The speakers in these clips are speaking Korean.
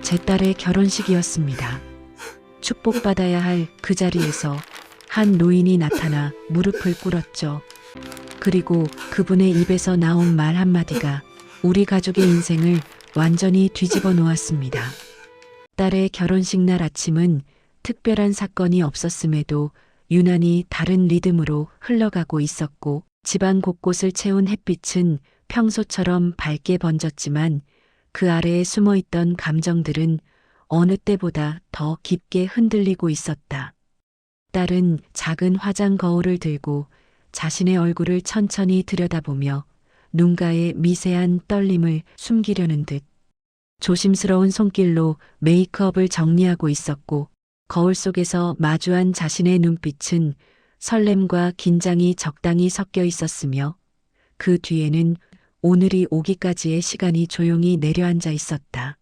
제 딸의 결혼식이었습니다. 축복받아야 할 그 자리에서 한 노인이 나타나 무릎을 꿇었죠. 그리고 그분의 입에서 나온 말 한마디가 우리 가족의 인생을 완전히 뒤집어 놓았습니다. 딸의 결혼식 날 아침은 특별한 사건이 없었음에도 유난히 다른 리듬으로 흘러가고 있었고 집안 곳곳을 채운 햇빛은 평소처럼 밝게 번졌지만 그 아래에 숨어있던 감정들은 어느 때보다 더 깊게 흔들리고 있었다. 딸은 작은 화장 거울을 들고 자신의 얼굴을 천천히 들여다보며 눈가에 미세한 떨림을 숨기려는 듯 조심스러운 손길로 메이크업을 정리하고 있었고 거울 속에서 마주한 자신의 눈빛은 설렘과 긴장이 적당히 섞여 있었으며 그 뒤에는 오늘이 오기까지의 시간이 조용히 내려앉아 있었다.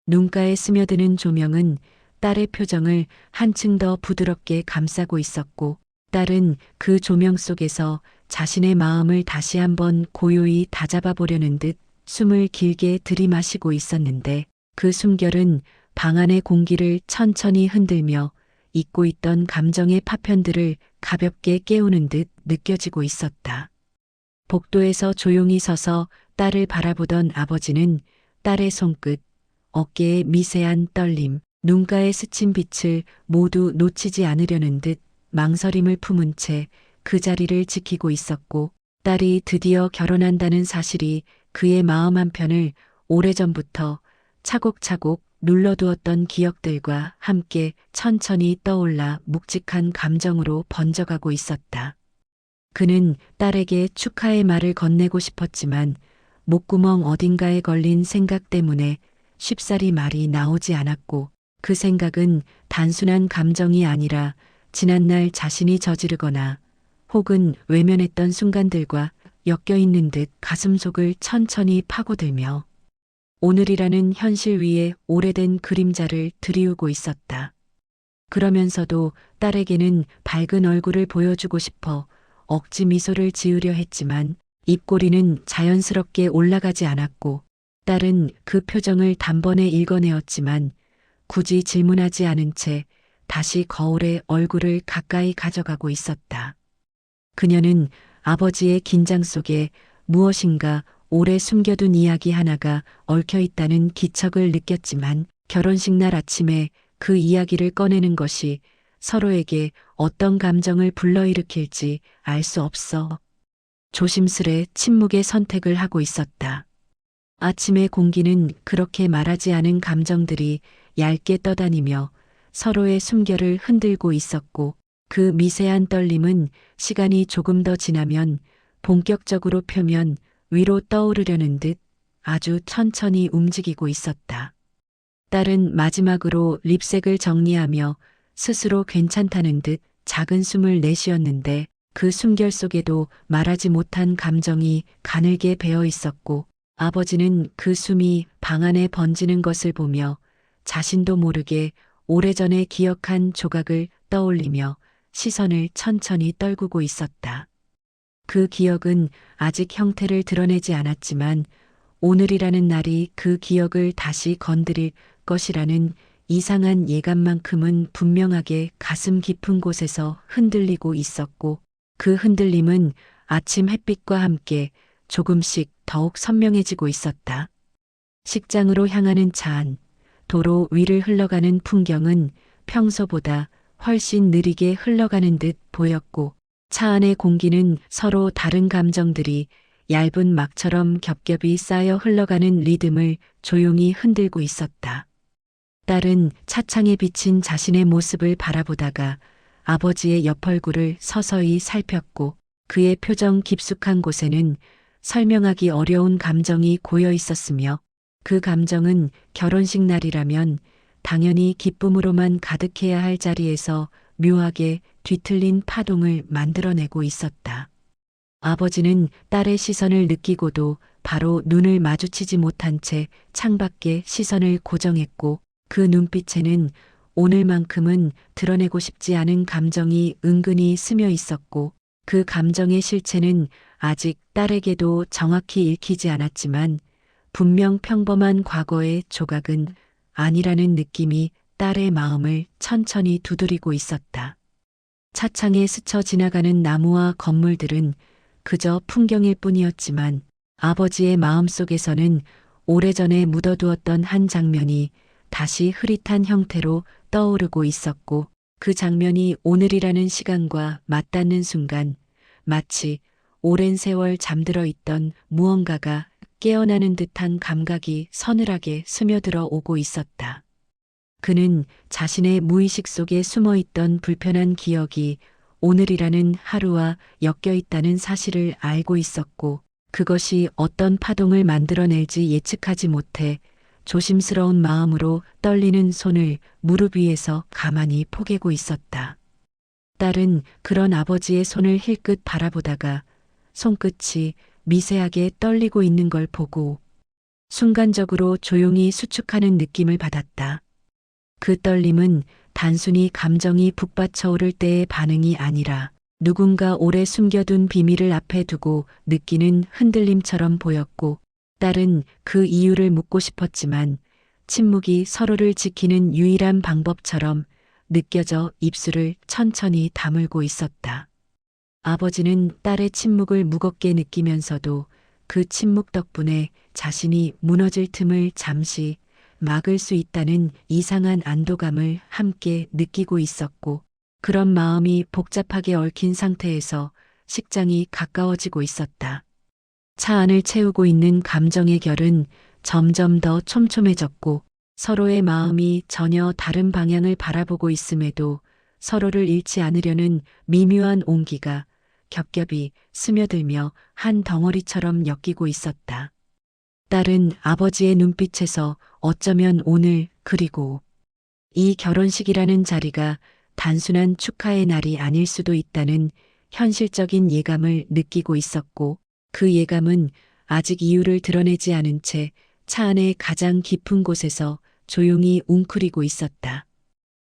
눈가에 스며드는 조명은 딸의 표정을 한층 더 부드럽게 감싸고 있었고 딸은 그 조명 속에서 자신의 마음을 다시 한번 고요히 다잡아 보려는 듯 숨을 길게 들이마시고 있었는데 그 숨결은 방 안의 공기를 천천히 흔들며 잊고 있던 감정의 파편들을 가볍게 깨우는 듯 느껴지고 있었다. 복도에서 조용히 서서 딸을 바라보던 아버지는 딸의 손끝, 어깨의 미세한 떨림, 눈가에 스친 빛을 모두 놓치지 않으려는 듯 망설임을 품은 채 그 자리를 지키고 있었고 딸이 드디어 결혼한다는 사실이 그의 마음 한편을 오래전부터 차곡차곡 눌러두었던 기억들과 함께 천천히 떠올라 묵직한 감정으로 번져가고 있었다. 그는 딸에게 축하의 말을 건네고 싶었지만 목구멍 어딘가에 걸린 생각 때문에 쉽사리 말이 나오지 않았고 그 생각은 단순한 감정이 아니라 지난날 자신이 저지르거나 혹은 외면했던 순간들과 엮여있는 듯 가슴속을 천천히 파고들며 오늘이라는 현실 위에 오래된 그림자를 들이우고 있었다. 그러면서도 딸에게는 밝은 얼굴을 보여주고 싶어 억지 미소를 지으려 했지만 입꼬리는 자연스럽게 올라가지 않았고 딸은 그 표정을 단번에 읽어내었지만 굳이 질문하지 않은 채 다시 거울에 얼굴을 가까이 가져가고 있었다. 그녀는 아버지의 긴장 속에 무엇인가 오래 숨겨둔 이야기 하나가 얽혀있다는 기척을 느꼈지만 결혼식 날 아침에 그 이야기를 꺼내는 것이 서로에게 어떤 감정을 불러일으킬지 알 수 없어 조심스레 침묵의 선택을 하고 있었다. 아침의 공기는 그렇게 말하지 않은 감정들이 얇게 떠다니며 서로의 숨결을 흔들고 있었고 그 미세한 떨림은 시간이 조금 더 지나면 본격적으로 표면 위로 떠오르려는 듯 아주 천천히 움직이고 있었다. 딸은 마지막으로 립색을 정리하며 스스로 괜찮다는 듯 작은 숨을 내쉬었는데 그 숨결 속에도 말하지 못한 감정이 가늘게 배어 있었고 아버지는 그 숨이 방 안에 번지는 것을 보며 자신도 모르게 오래전에 기억한 조각을 떠올리며 시선을 천천히 떨구고 있었다. 그 기억은 아직 형태를 드러내지 않았지만 오늘이라는 날이 그 기억을 다시 건드릴 것이라는 이상한 예감만큼은 분명하게 가슴 깊은 곳에서 흔들리고 있었고 그 흔들림은 아침 햇빛과 함께 조금씩 더욱 선명해지고 있었다. 식장으로 향하는 차 안, 도로 위를 흘러가는 풍경은 평소보다 훨씬 느리게 흘러가는 듯 보였고 차 안의 공기는 서로 다른 감정들이 얇은 막처럼 겹겹이 쌓여 흘러가는 리듬을 조용히 흔들고 있었다. 딸은 차창에 비친 자신의 모습을 바라보다가 아버지의 옆 얼굴을 서서히 살폈고 그의 표정 깊숙한 곳에는 설명하기 어려운 감정이 고여 있었으며 그 감정은 결혼식 날이라면 당연히 기쁨으로만 가득해야 할 자리에서 묘하게 뒤틀린 파동을 만들어내고 있었다. 아버지는 딸의 시선을 느끼고도 바로 눈을 마주치지 못한 채 창밖에 시선을 고정했고 그 눈빛에는 오늘만큼은 드러내고 싶지 않은 감정이 은근히 스며 있었고 그 감정의 실체는 아직 딸에게도 정확히 읽히지 않았지만 분명 평범한 과거의 조각은 아니라는 느낌이 딸의 마음을 천천히 두드리고 있었다. 차창에 스쳐 지나가는 나무와 건물들은 그저 풍경일 뿐이었지만 아버지의 마음속에서는 오래전에 묻어두었던 한 장면이 다시 흐릿한 형태로 떠오르고 있었고, 그 장면이 오늘이라는 시간과 맞닿는 순간 마치 오랜 세월 잠들어 있던 무언가가 깨어나는 듯한 감각이 서늘하게 스며들어 오고 있었다. 그는 자신의 무의식 속에 숨어 있던 불편한 기억이 오늘이라는 하루와 엮여 있다는 사실을 알고 있었고, 그것이 어떤 파동을 만들어낼지 예측하지 못해 조심스러운 마음으로 떨리는 손을 무릎 위에서 가만히 포개고 있었다. 딸은 그런 아버지의 손을 힐끗 바라보다가 손끝이 미세하게 떨리고 있는 걸 보고 순간적으로 조용히 수축하는 느낌을 받았다. 그 떨림은 단순히 감정이 북받쳐오를 때의 반응이 아니라 누군가 오래 숨겨둔 비밀을 앞에 두고 느끼는 흔들림처럼 보였고, 딸은 그 이유를 묻고 싶었지만 침묵이 서로를 지키는 유일한 방법처럼 느껴져 입술을 천천히 다물고 있었다. 아버지는 딸의 침묵을 무겁게 느끼면서도 그 침묵 덕분에 자신이 무너질 틈을 잠시 막을 수 있다는 이상한 안도감을 함께 느끼고 있었고, 그런 마음이 복잡하게 얽힌 상태에서 식장이 가까워지고 있었다. 차 안을 채우고 있는 감정의 결은 점점 더 촘촘해졌고, 서로의 마음이 전혀 다른 방향을 바라보고 있음에도 서로를 잃지 않으려는 미묘한 온기가 겹겹이 스며들며 한 덩어리처럼 엮이고 있었다. 딸은 아버지의 눈빛에서 어쩌면 오늘, 그리고 이 결혼식이라는 자리가 단순한 축하의 날이 아닐 수도 있다는 현실적인 예감을 느끼고 있었고, 그 예감은 아직 이유를 드러내지 않은 채 차 안의 가장 깊은 곳에서 조용히 웅크리고 있었다.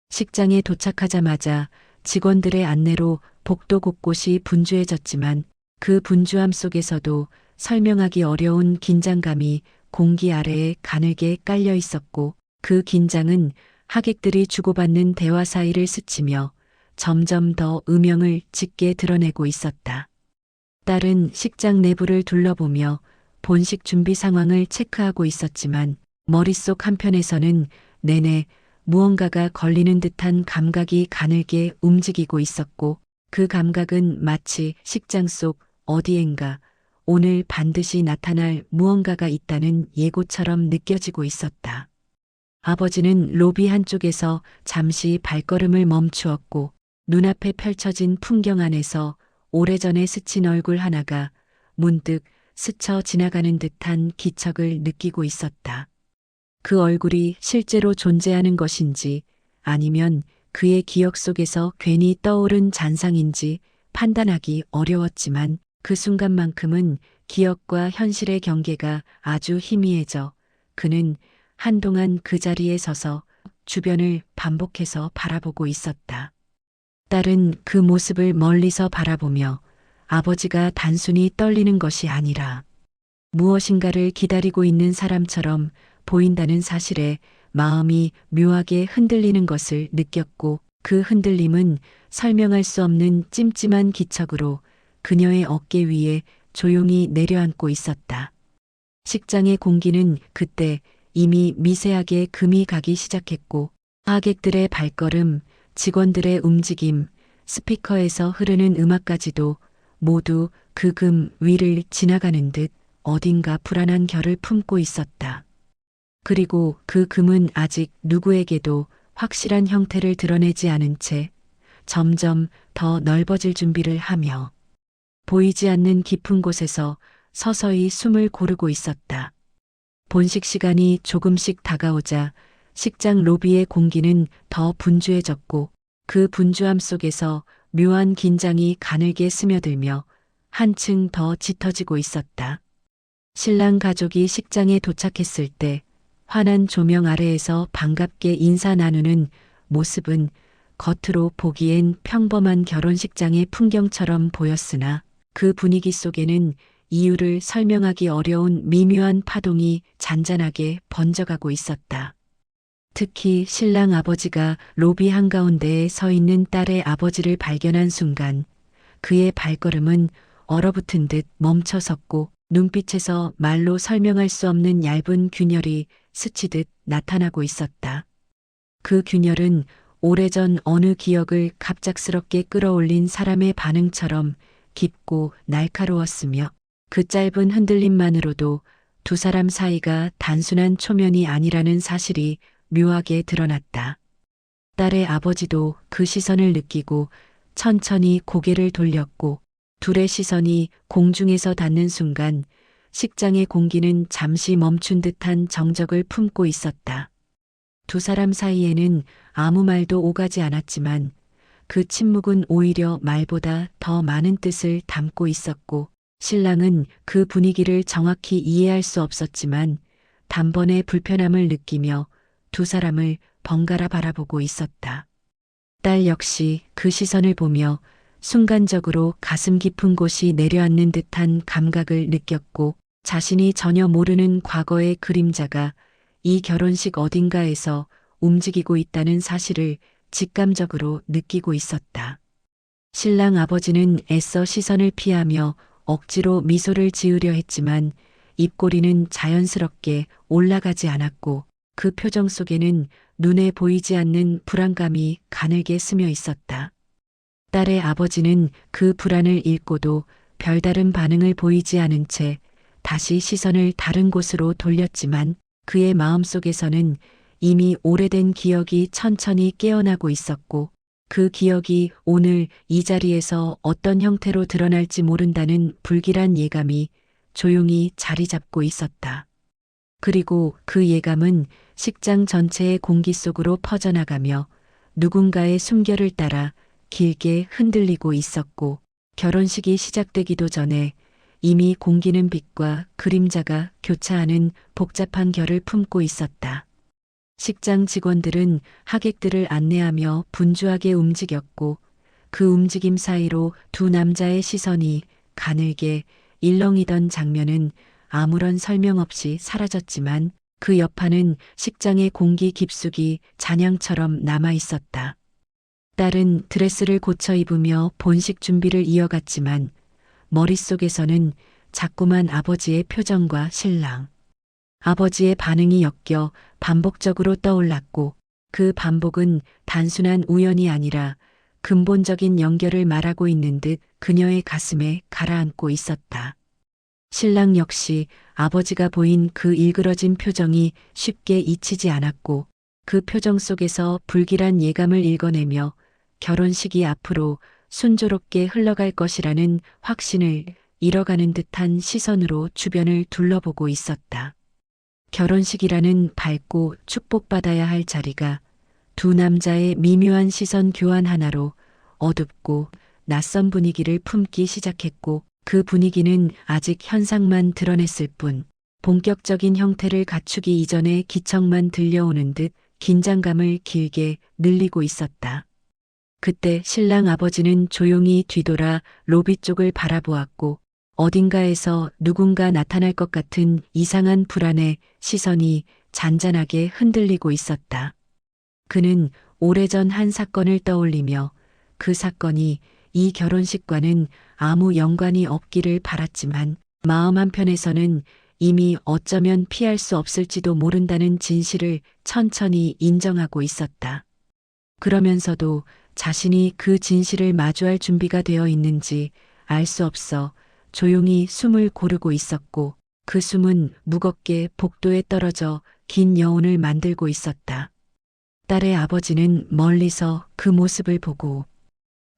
식장에 도착하자마자 직원들의 안내로 복도 곳곳이 분주해졌지만 그 분주함 속에서도 설명하기 어려운 긴장감이 공기 아래에 가늘게 깔려 있었고, 그 긴장은 하객들이 주고받는 대화 사이를 스치며 점점 더 음영을 짙게 드러내고 있었다. 딸은 식장 내부를 둘러보며 본식 준비 상황을 체크하고 있었지만 머릿속 한편에서는 내내 무언가가 걸리는 듯한 감각이 가늘게 움직이고 있었고, 그 감각은 마치 식장 속 어디엔가 오늘 반드시 나타날 무언가가 있다는 예고처럼 느껴지고 있었다. 아버지는 로비 한쪽에서 잠시 발걸음을 멈추었고, 눈앞에 펼쳐진 풍경 안에서 오래전에 스친 얼굴 하나가 문득 스쳐 지나가는 듯한 기척을 느끼고 있었다. 그 얼굴이 실제로 존재하는 것인지 아니면 그의 기억 속에서 괜히 떠오른 잔상인지 판단하기 어려웠지만 그 순간만큼은 기억과 현실의 경계가 아주 희미해져 그는 한동안 그 자리에 서서 주변을 반복해서 바라보고 있었다. 딸은 그 모습을 멀리서 바라보며 아버지가 단순히 떨리는 것이 아니라 무엇인가를 기다리고 있는 사람처럼 보인다는 사실에 마음이 묘하게 흔들리는 것을 느꼈고, 그 흔들림은 설명할 수 없는 찜찜한 기척으로 그녀의 어깨 위에 조용히 내려앉고 있었다. 식장의 공기는 그때 이미 미세하게 금이 가기 시작했고, 하객들의 발걸음, 직원들의 움직임, 스피커에서 흐르는 음악까지도 모두 그 금 위를 지나가는 듯 어딘가 불안한 결을 품고 있었다. 그리고 그 금은 아직 누구에게도 확실한 형태를 드러내지 않은 채 점점 더 넓어질 준비를 하며 보이지 않는 깊은 곳에서 서서히 숨을 고르고 있었다. 본식 시간이 조금씩 다가오자 식장 로비의 공기는 더 분주해졌고, 그 분주함 속에서 묘한 긴장이 가늘게 스며들며 한층 더 짙어지고 있었다. 신랑 가족이 식장에 도착했을 때 환한 조명 아래에서 반갑게 인사 나누는 모습은 겉으로 보기엔 평범한 결혼식장의 풍경처럼 보였으나 그 분위기 속에는 이유를 설명하기 어려운 미묘한 파동이 잔잔하게 번져가고 있었다. 특히 신랑 아버지가 로비 한가운데에 서 있는 딸의 아버지를 발견한 순간 그의 발걸음은 얼어붙은 듯 멈춰섰고 눈빛에서 말로 설명할 수 없는 얇은 균열이 스치듯 나타나고 있었다. 그 균열은 오래전 어느 기억을 갑작스럽게 끌어올린 사람의 반응처럼 깊고 날카로웠으며 그 짧은 흔들림만으로도 두 사람 사이가 단순한 초면이 아니라는 사실이 묘하게 드러났다. 딸의 아버지도 그 시선을 느끼고 천천히 고개를 돌렸고 둘의 시선이 공중에서 닿는 순간 식장의 공기는 잠시 멈춘 듯한 정적을 품고 있었다. 두 사람 사이에는 아무 말도 오가지 않았지만 그 침묵은 오히려 말보다 더 많은 뜻을 담고 있었고 신랑은 그 분위기를 정확히 이해할 수 없었지만 단번에 불편함을 느끼며 두 사람을 번갈아 바라보고 있었다. 딸 역시 그 시선을 보며 순간적으로 가슴 깊은 곳이 내려앉는 듯한 감각을 느꼈고 자신이 전혀 모르는 과거의 그림자가 이 결혼식 어딘가에서 움직이고 있다는 사실을 직감적으로 느끼고 있었다. 신랑 아버지는 애써 시선을 피하며 억지로 미소를 지으려 했지만 입꼬리는 자연스럽게 올라가지 않았고 그 표정 속에는 눈에 보이지 않는 불안감이 가늘게 스며 있었다. 딸의 아버지는 그 불안을 읽고도 별다른 반응을 보이지 않은 채 다시 시선을 다른 곳으로 돌렸지만 그의 마음속에서는 이미 오래된 기억이 천천히 깨어나고 있었고 그 기억이 오늘 이 자리에서 어떤 형태로 드러날지 모른다는 불길한 예감이 조용히 자리 잡고 있었다. 그리고 그 예감은 식장 전체의 공기 속으로 퍼져나가며 누군가의 숨결을 따라 길게 흔들리고 있었고 결혼식이 시작되기도 전에 이미 공기는 빛과 그림자가 교차하는 복잡한 결을 품고 있었다. 식장 직원들은 하객들을 안내하며 분주하게 움직였고 그 움직임 사이로 두 남자의 시선이 가늘게 일렁이던 장면은 아무런 설명 없이 사라졌지만 그 여파는 식장의 공기 깊숙이 잔향처럼 남아 있었다. 딸은 드레스를 고쳐 입으며 본식 준비를 이어갔지만 머릿속에서는 자꾸만 아버지의 표정과 신랑, 아버지의 반응이 엮여 반복적으로 떠올랐고 그 반복은 단순한 우연이 아니라 근본적인 연결을 말하고 있는 듯 그녀의 가슴에 가라앉고 있었다. 신랑 역시 아버지가 보인 그 일그러진 표정이 쉽게 잊히지 않았고 그 표정 속에서 불길한 예감을 읽어내며 결혼식이 앞으로 순조롭게 흘러갈 것이라는 확신을 잃어가는 듯한 시선으로 주변을 둘러보고 있었다. 결혼식이라는 밝고 축복받아야 할 자리가 두 남자의 미묘한 시선 교환 하나로 어둡고 낯선 분위기를 품기 시작했고 그 분위기는 아직 현상만 드러냈을 뿐 본격적인 형태를 갖추기 이전에 기척만 들려오는 듯 긴장감을 길게 늘리고 있었다. 그때 신랑 아버지는 조용히 뒤돌아 로비 쪽을 바라보았고 어딘가에서 누군가 나타날 것 같은 이상한 불안에 시선이 잔잔하게 흔들리고 있었다. 그는 오래전 한 사건을 떠올리며 그 사건이 이 결혼식과는 아무 연관이 없기를 바랐지만 마음 한편에서는 이미 어쩌면 피할 수 없을지도 모른다는 진실을 천천히 인정하고 있었다. 그러면서도 자신이 그 진실을 마주할 준비가 되어 있는지 알 수 없어 조용히 숨을 고르고 있었고 그 숨은 무겁게 복도에 떨어져 긴 여운을 만들고 있었다. 딸의 아버지는 멀리서 그 모습을 보고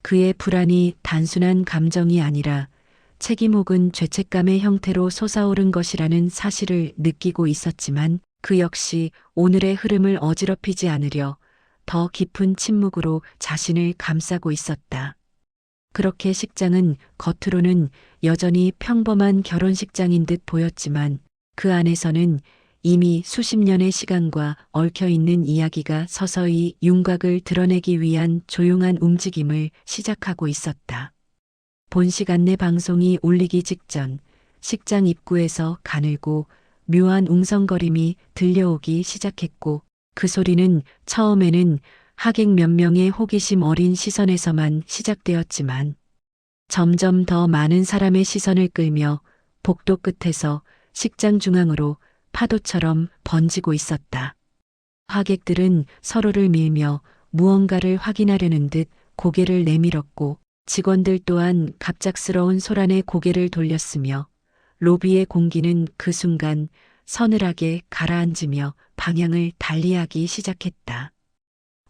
그의 불안이 단순한 감정이 아니라 책임 혹은 죄책감의 형태로 솟아오른 것이라는 사실을 느끼고 있었지만 그 역시 오늘의 흐름을 어지럽히지 않으려 더 깊은 침묵으로 자신을 감싸고 있었다. 그렇게 식장은 겉으로는 여전히 평범한 결혼식장인 듯 보였지만 그 안에서는 이미 수십 년의 시간과 얽혀있는 이야기가 서서히 윤곽을 드러내기 위한 조용한 움직임을 시작하고 있었다. 본식 안내 방송이 울리기 직전 식장 입구에서 가늘고 묘한 웅성거림이 들려오기 시작했고 그 소리는 처음에는 하객 몇 명의 호기심 어린 시선에서만 시작되었지만 점점 더 많은 사람의 시선을 끌며 복도 끝에서 식장 중앙으로 파도처럼 번지고 있었다. 하객들은 서로를 밀며 무언가를 확인하려는 듯 고개를 내밀었고 직원들 또한 갑작스러운 소란에 고개를 돌렸으며 로비의 공기는 그 순간 서늘하게 가라앉으며 방향을 달리하기 시작했다.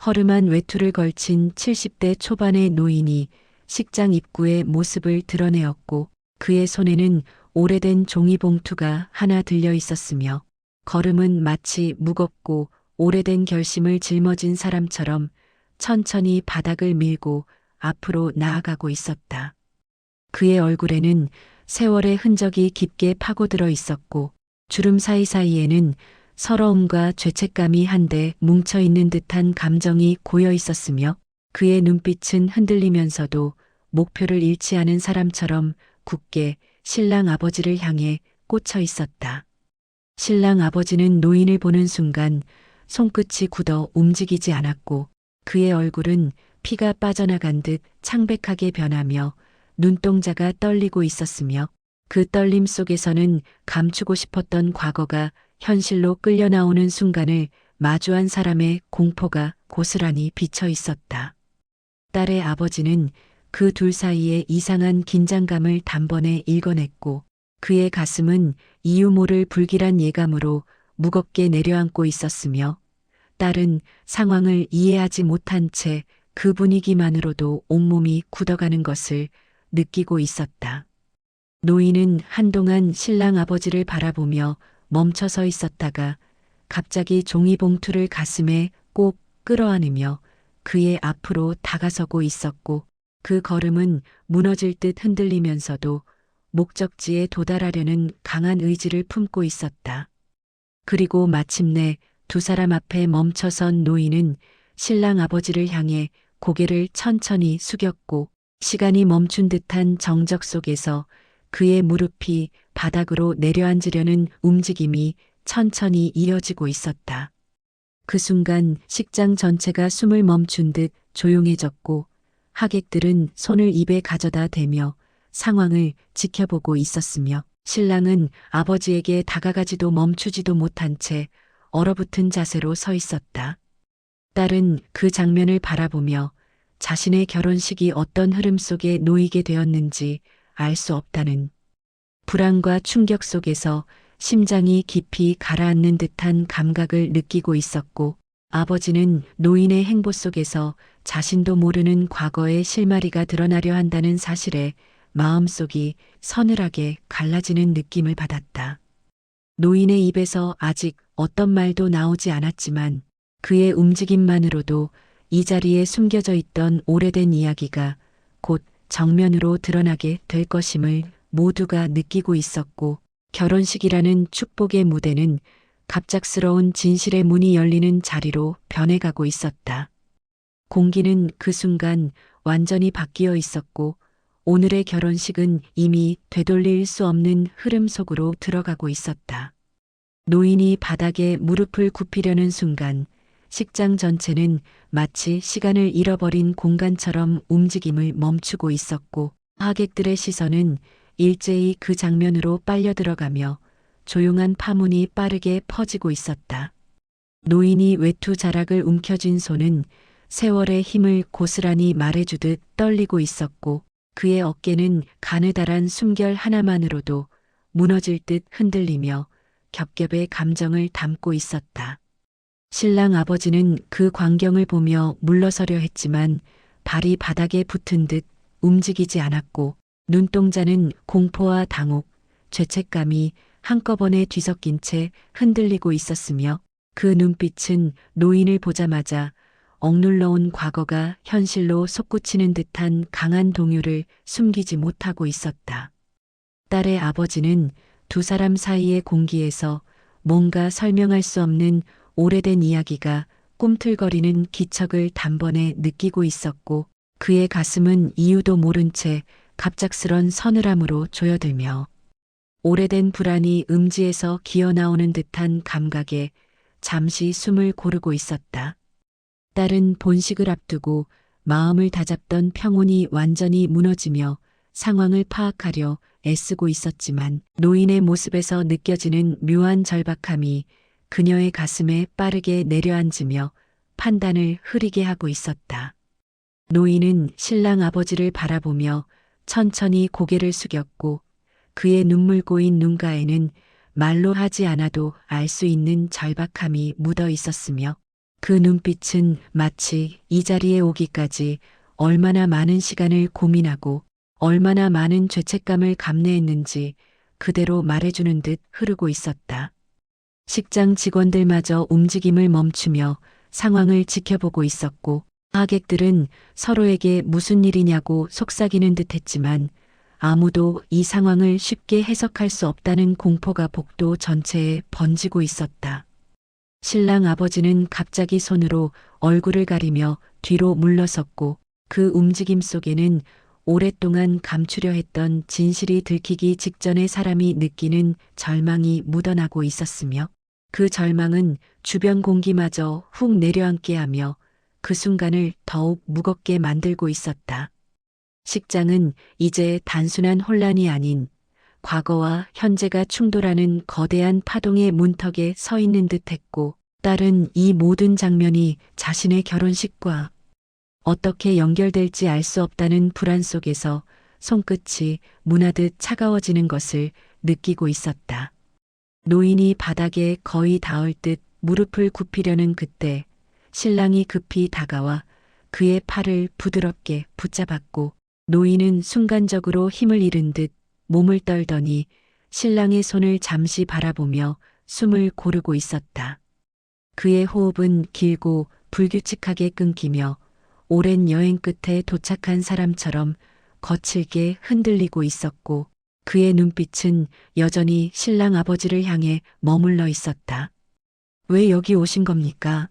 허름한 외투를 걸친 70대 초반의 노인이 식장 입구에 모습을 드러내었고 그의 손에는 오래된 종이봉투가 하나 들려 있었으며 걸음은 마치 무겁고 오래된 결심을 짊어진 사람처럼 천천히 바닥을 밀고 앞으로 나아가고 있었다. 그의 얼굴에는 세월의 흔적이 깊게 파고들어 있었고 주름 사이사이에는 서러움과 죄책감이 한데 뭉쳐있는 듯한 감정이 고여 있었으며 그의 눈빛은 흔들리면서도 목표를 잃지 않은 사람처럼 굳게 신랑 아버지를 향해 꽂혀 있었다. 신랑 아버지는 노인을 보는 순간 손끝이 굳어 움직이지 않았고 그의 얼굴은 피가 빠져나간 듯 창백하게 변하며 눈동자가 떨리고 있었으며 그 떨림 속에서는 감추고 싶었던 과거가 현실로 끌려 나오는 순간을 마주한 사람의 공포가 고스란히 비쳐 있었다. 딸의 아버지는 그 둘 사이의 이상한 긴장감을 단번에 읽어냈고 그의 가슴은 이유 모를 불길한 예감으로 무겁게 내려앉고 있었으며 딸은 상황을 이해하지 못한 채 그 분위기만으로도 온몸이 굳어가는 것을 느끼고 있었다. 노인은 한동안 신랑 아버지를 바라보며 멈춰 서 있었다가 갑자기 종이봉투를 가슴에 꼭 끌어안으며 그의 앞으로 다가서고 있었고 그 걸음은 무너질 듯 흔들리면서도 목적지에 도달하려는 강한 의지를 품고 있었다. 그리고 마침내 두 사람 앞에 멈춰선 노인은 신랑 아버지를 향해 고개를 천천히 숙였고 시간이 멈춘 듯한 정적 속에서 그의 무릎이 바닥으로 내려앉으려는 움직임이 천천히 이어지고 있었다. 그 순간 식장 전체가 숨을 멈춘 듯 조용해졌고 하객들은 손을 입에 가져다 대며 상황을 지켜보고 있었으며 신랑은 아버지에게 다가가지도 멈추지도 못한 채 얼어붙은 자세로 서 있었다. 딸은 그 장면을 바라보며 자신의 결혼식이 어떤 흐름 속에 놓이게 되었는지 알 수 없다는 불안과 충격 속에서 심장이 깊이 가라앉는 듯한 감각을 느끼고 있었고 아버지는 노인의 행보 속에서 자신도 모르는 과거의 실마리가 드러나려 한다는 사실에 마음속이 서늘하게 갈라지는 느낌을 받았다. 노인의 입에서 아직 어떤 말도 나오지 않았지만 그의 움직임만으로도 이 자리에 숨겨져 있던 오래된 이야기가 곧 정면으로 드러나게 될 것임을 모두가 느끼고 있었고 결혼식이라는 축복의 무대는 갑작스러운 진실의 문이 열리는 자리로 변해가고 있었다. 공기는 그 순간 완전히 바뀌어 있었고 오늘의 결혼식은 이미 되돌릴 수 없는 흐름 속으로 들어가고 있었다. 노인이 바닥에 무릎을 굽히려는 순간 식장 전체는 마치 시간을 잃어버린 공간처럼 움직임을 멈추고 있었고 하객들의 시선은 일제히 그 장면으로 빨려 들어가며 조용한 파문이 빠르게 퍼지고 있었다. 노인이 외투 자락을 움켜쥔 손은 세월의 힘을 고스란히 말해주듯 떨리고 있었고 그의 어깨는 가느다란 숨결 하나만으로도 무너질 듯 흔들리며 겹겹의 감정을 담고 있었다. 신랑 아버지는 그 광경을 보며 물러서려 했지만 발이 바닥에 붙은 듯 움직이지 않았고 눈동자는 공포와 당혹, 죄책감이 한꺼번에 뒤섞인 채 흔들리고 있었으며 그 눈빛은 노인을 보자마자 억눌러온 과거가 현실로 솟구치는 듯한 강한 동요를 숨기지 못하고 있었다. 딸의 아버지는 두 사람 사이의 공기에서 뭔가 설명할 수 없는 오래된 이야기가 꿈틀거리는 기척을 단번에 느끼고 있었고 그의 가슴은 이유도 모른 채 갑작스런 서늘함으로 조여들며 오래된 불안이 음지에서 기어나오는 듯한 감각에 잠시 숨을 고르고 있었다. 딸은 본식을 앞두고 마음을 다잡던 평온이 완전히 무너지며 상황을 파악하려 애쓰고 있었지만 노인의 모습에서 느껴지는 묘한 절박함이 그녀의 가슴에 빠르게 내려앉으며 판단을 흐리게 하고 있었다. 노인은 신랑 아버지를 바라보며 천천히 고개를 숙였고 그의 눈물 고인 눈가에는 말로 하지 않아도 알 수 있는 절박함이 묻어 있었으며 그 눈빛은 마치 이 자리에 오기까지 얼마나 많은 시간을 고민하고 얼마나 많은 죄책감을 감내했는지 그대로 말해주는 듯 흐르고 있었다. 식장 직원들마저 움직임을 멈추며 상황을 지켜보고 있었고 하객들은 서로에게 무슨 일이냐고 속삭이는 듯 했지만 아무도 이 상황을 쉽게 해석할 수 없다는 공포가 복도 전체에 번지고 있었다. 신랑 아버지는 갑자기 손으로 얼굴을 가리며 뒤로 물러섰고 그 움직임 속에는 오랫동안 감추려 했던 진실이 들키기 직전에 사람이 느끼는 절망이 묻어나고 있었으며 그 절망은 주변 공기마저 훅 내려앉게 하며 그 순간을 더욱 무겁게 만들고 있었다. 식장은 이제 단순한 혼란이 아닌 과거와 현재가 충돌하는 거대한 파동의 문턱에 서 있는 듯했고 딸은 이 모든 장면이 자신의 결혼식과 어떻게 연결될지 알 수 없다는 불안 속에서 손끝이 무나듯 차가워지는 것을 느끼고 있었다. 노인이 바닥에 거의 닿을 듯 무릎을 굽히려는 그때 신랑이 급히 다가와 그의 팔을 부드럽게 붙잡았고 노인은 순간적으로 힘을 잃은 듯 몸을 떨더니 신랑의 손을 잠시 바라보며 숨을 고르고 있었다. 그의 호흡은 길고 불규칙하게 끊기며 오랜 여행 끝에 도착한 사람처럼 거칠게 흔들리고 있었고 그의 눈빛은 여전히 신랑 아버지를 향해 머물러 있었다. 왜 여기 오신 겁니까?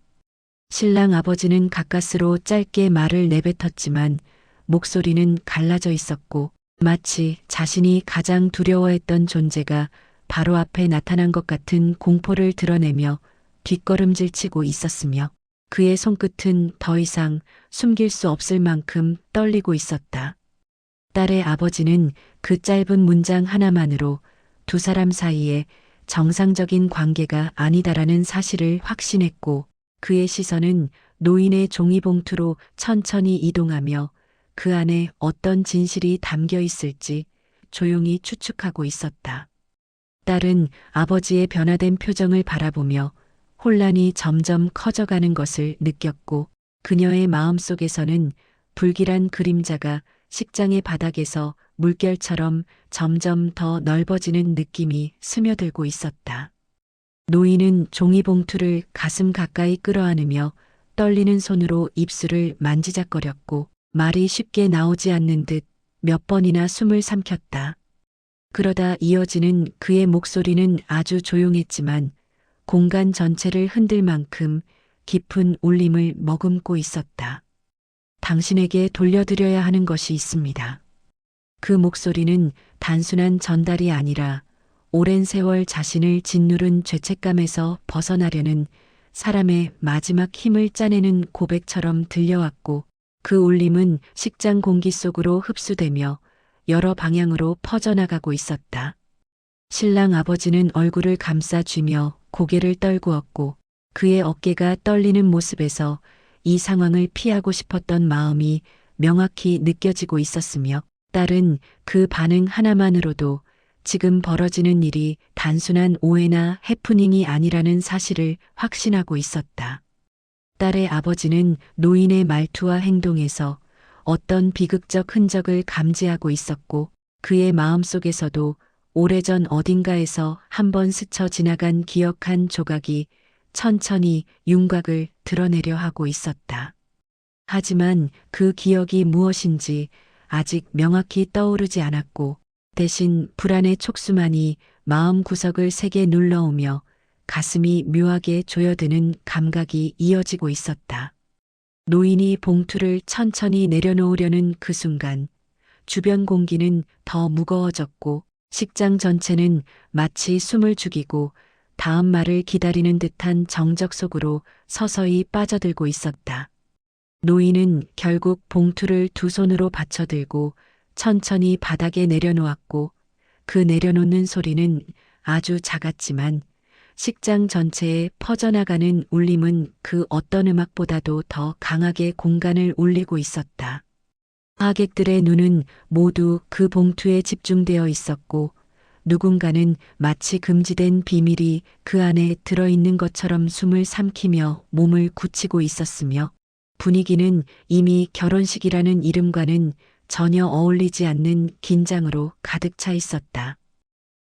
신랑 아버지는 가까스로 짧게 말을 내뱉었지만 목소리는 갈라져 있었고 마치 자신이 가장 두려워했던 존재가 바로 앞에 나타난 것 같은 공포를 드러내며 뒷걸음질 치고 있었으며 그의 손끝은 더 이상 숨길 수 없을 만큼 떨리고 있었다. 딸의 아버지는 그 짧은 문장 하나만으로 두 사람 사이에 정상적인 관계가 아니다라는 사실을 확신했고 그의 시선은 노인의 종이봉투로 천천히 이동하며 그 안에 어떤 진실이 담겨 있을지 조용히 추측하고 있었다. 딸은 아버지의 변화된 표정을 바라보며 혼란이 점점 커져가는 것을 느꼈고 그녀의 마음속에서는 불길한 그림자가 식장의 바닥에서 물결처럼 점점 더 넓어지는 느낌이 스며들고 있었다. 노인은 종이봉투를 가슴 가까이 끌어안으며 떨리는 손으로 입술을 만지작거렸고 말이 쉽게 나오지 않는 듯 몇 번이나 숨을 삼켰다. 그러다 이어지는 그의 목소리는 아주 조용했지만 공간 전체를 흔들 만큼 깊은 울림을 머금고 있었다. 당신에게 돌려드려야 하는 것이 있습니다. 그 목소리는 단순한 전달이 아니라 오랜 세월 자신을 짓누른 죄책감에서 벗어나려는 사람의 마지막 힘을 짜내는 고백처럼 들려왔고 그 울림은 식장 공기 속으로 흡수되며 여러 방향으로 퍼져나가고 있었다. 신랑 아버지는 얼굴을 감싸 쥐며 고개를 떨구었고 그의 어깨가 떨리는 모습에서 이 상황을 피하고 싶었던 마음이 명확히 느껴지고 있었으며 딸은 그 반응 하나만으로도 지금 벌어지는 일이 단순한 오해나 해프닝이 아니라는 사실을 확신하고 있었다. 딸의 아버지는 노인의 말투와 행동에서 어떤 비극적 흔적을 감지하고 있었고 그의 마음속에서도 오래전 어딘가에서 한번 스쳐 지나간 기억 한 조각이 천천히 윤곽을 드러내려 하고 있었다. 하지만 그 기억이 무엇인지 아직 명확히 떠오르지 않았고 대신 불안의 촉수만이 마음 구석을 세게 눌러오며 가슴이 묘하게 조여드는 감각이 이어지고 있었다. 노인이 봉투를 천천히 내려놓으려는 그 순간 주변 공기는 더 무거워졌고 식장 전체는 마치 숨을 죽이고 다음 말을 기다리는 듯한 정적 속으로 서서히 빠져들고 있었다. 노인은 결국 봉투를 두 손으로 받쳐들고 천천히 바닥에 내려놓았고 그 내려놓는 소리는 아주 작았지만 식장 전체에 퍼져나가는 울림은 그 어떤 음악보다도 더 강하게 공간을 울리고 있었다. 하객들의 눈은 모두 그 봉투에 집중되어 있었고 누군가는 마치 금지된 비밀이 그 안에 들어있는 것처럼 숨을 삼키며 몸을 굳히고 있었으며 분위기는 이미 결혼식이라는 이름과는 전혀 어울리지 않는 긴장으로 가득 차 있었다.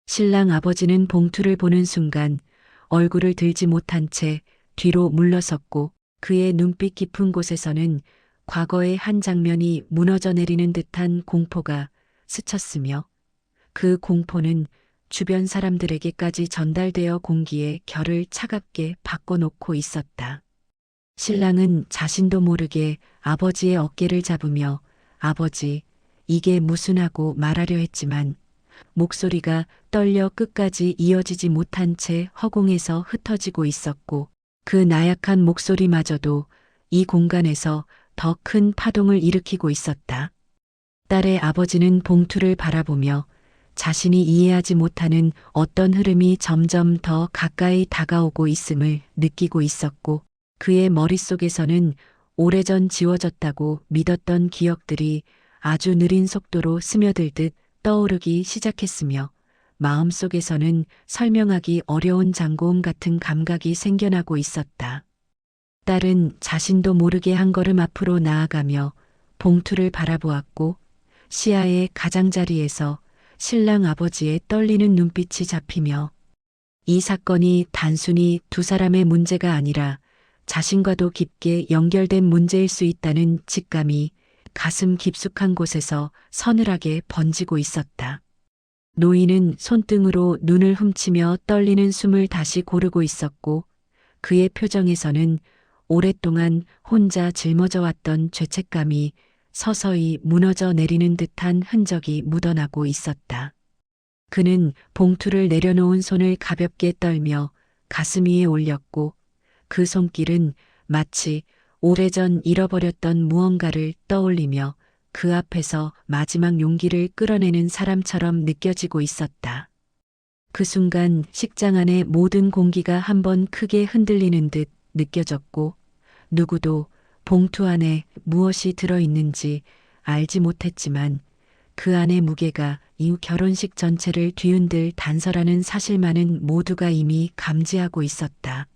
신랑 아버지는 봉투를 보는 순간 얼굴을 들지 못한 채 뒤로 물러섰고 그의 눈빛 깊은 곳에서는 과거의 한 장면이 무너져 내리는 듯한 공포가 스쳤으며 그 공포는 주변 사람들에게까지 전달되어 공기의 결을 차갑게 바꿔놓고 있었다. 신랑은 자신도 모르게 아버지의 어깨를 잡으며 아버지, 이게 무슨 하고 말하려 했지만 목소리가 떨려 끝까지 이어지지 못한 채 허공에서 흩어지고 있었고 그 나약한 목소리마저도 이 공간에서 더 큰 파동을 일으키고 있었다. 딸의 아버지는 봉투를 바라보며 자신이 이해하지 못하는 어떤 흐름이 점점 더 가까이 다가오고 있음을 느끼고 있었고 그의 머릿속에서는 오래전 지워졌다고 믿었던 기억들이 아주 느린 속도로 스며들듯 떠오르기 시작했으며 마음속에서는 설명하기 어려운 장고음 같은 감각이 생겨나고 있었다. 딸은 자신도 모르게 한 걸음 앞으로 나아가며 봉투를 바라보았고 시야의 가장자리에서 신랑 아버지의 떨리는 눈빛이 잡히며 이 사건이 단순히 두 사람의 문제가 아니라 자신과도 깊게 연결된 문제일 수 있다는 직감이 가슴 깊숙한 곳에서 서늘하게 번지고 있었다. 노인은 손등으로 눈을 훔치며 떨리는 숨을 다시 고르고 있었고 그의 표정에서는 오랫동안 혼자 짊어져 왔던 죄책감이 서서히 무너져 내리는 듯한 흔적이 묻어나고 있었다. 그는 봉투를 내려놓은 손을 가볍게 떨며 가슴 위에 올렸고 그 손길은 마치 오래전 잃어버렸던 무언가를 떠올리며 그 앞에서 마지막 용기를 끌어내는 사람처럼 느껴지고 있었다. 그 순간 식장 안의 모든 공기가 한번 크게 흔들리는 듯 느껴졌고 누구도 봉투 안에 무엇이 들어있는지 알지 못했지만 그 안의 무게가 이후 결혼식 전체를 뒤흔들 단서라는 사실만은 모두가 이미 감지하고 있었다.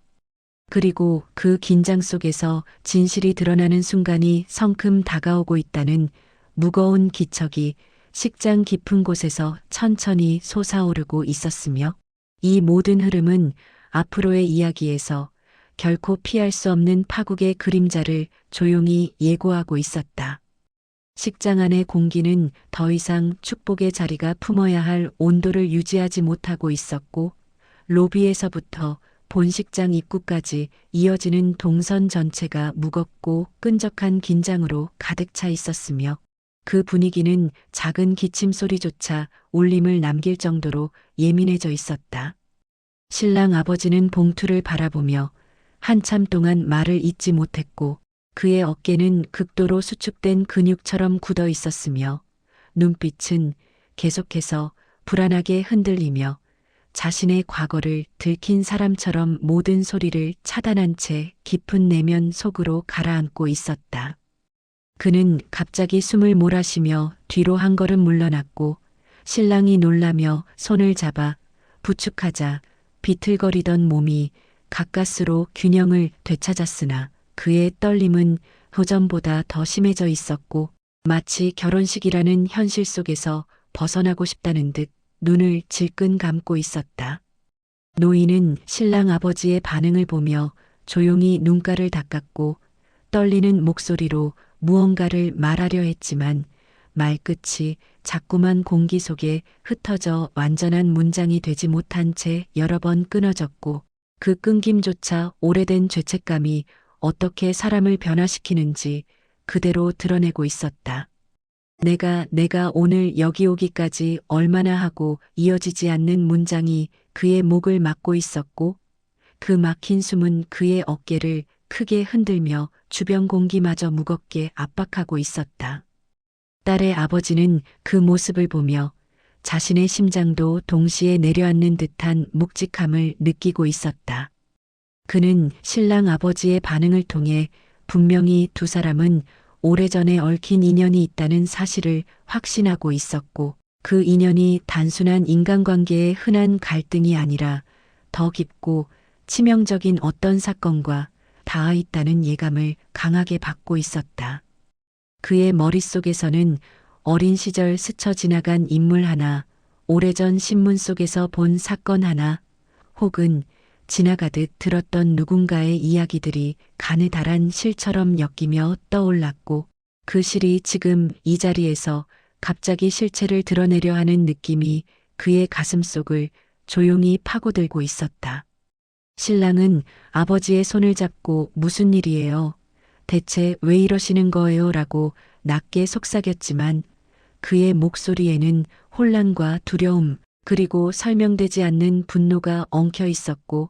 그리고 그 긴장 속에서 진실이 드러나는 순간이 성큼 다가오고 있다는 무거운 기척이 식장 깊은 곳에서 천천히 솟아오르고 있었으며 이 모든 흐름은 앞으로의 이야기에서 결코 피할 수 없는 파국의 그림자를 조용히 예고하고 있었다. 식장 안의 공기는 더 이상 축복의 자리가 품어야 할 온도를 유지하지 못하고 있었고 로비에서부터 본식장 입구까지 이어지는 동선 전체가 무겁고 끈적한 긴장으로 가득 차 있었으며 그 분위기는 작은 기침 소리조차 울림을 남길 정도로 예민해져 있었다. 신랑 아버지는 봉투를 바라보며 한참 동안 말을 잇지 못했고 그의 어깨는 극도로 수축된 근육처럼 굳어 있었으며 눈빛은 계속해서 불안하게 흔들리며 자신의 과거를 들킨 사람처럼 모든 소리를 차단한 채 깊은 내면 속으로 가라앉고 있었다. 그는 갑자기 숨을 몰아쉬며 뒤로 한 걸음 물러났고 신랑이 놀라며 손을 잡아 부축하자 비틀거리던 몸이 가까스로 균형을 되찾았으나 그의 떨림은 호전보다 더 심해져 있었고 마치 결혼식이라는 현실 속에서 벗어나고 싶다는 듯 눈을 질끈 감고 있었다. 노인은 신랑 아버지의 반응을 보며 조용히 눈가를 닦았고 떨리는 목소리로 무언가를 말하려 했지만 말끝이 자꾸만 공기 속에 흩어져 완전한 문장이 되지 못한 채 여러 번 끊어졌고 그 끊김조차 오래된 죄책감이 어떻게 사람을 변화시키는지 그대로 드러내고 있었다. 내가 오늘 여기 오기까지 얼마나 하고 이어지지 않는 문장이 그의 목을 막고 있었고 그 막힌 숨은 그의 어깨를 크게 흔들며 주변 공기마저 무겁게 압박하고 있었다. 딸의 아버지는 그 모습을 보며 자신의 심장도 동시에 내려앉는 듯한 묵직함을 느끼고 있었다. 그는 신랑 아버지의 반응을 통해 분명히 두 사람은 오래전에 얽힌 인연이 있다는 사실을 확신하고 있었고 그 인연이 단순한 인간관계의 흔한 갈등이 아니라 더 깊고 치명적인 어떤 사건과 닿아 있다는 예감을 강하게 받고 있었다. 그의 머릿속에서는 어린 시절 스쳐 지나간 인물 하나, 오래전 신문 속에서 본 사건 하나, 혹은 지나가듯 들었던 누군가의 이야기들이 가느다란 실처럼 엮이며 떠올랐고 그 실이 지금 이 자리에서 갑자기 실체를 드러내려 하는 느낌이 그의 가슴속을 조용히 파고들고 있었다. 신랑은 아버지의 손을 잡고 무슨 일이에요? 대체 왜 이러시는 거예요? 라고 낮게 속삭였지만 그의 목소리에는 혼란과 두려움 그리고 설명되지 않는 분노가 엉켜 있었고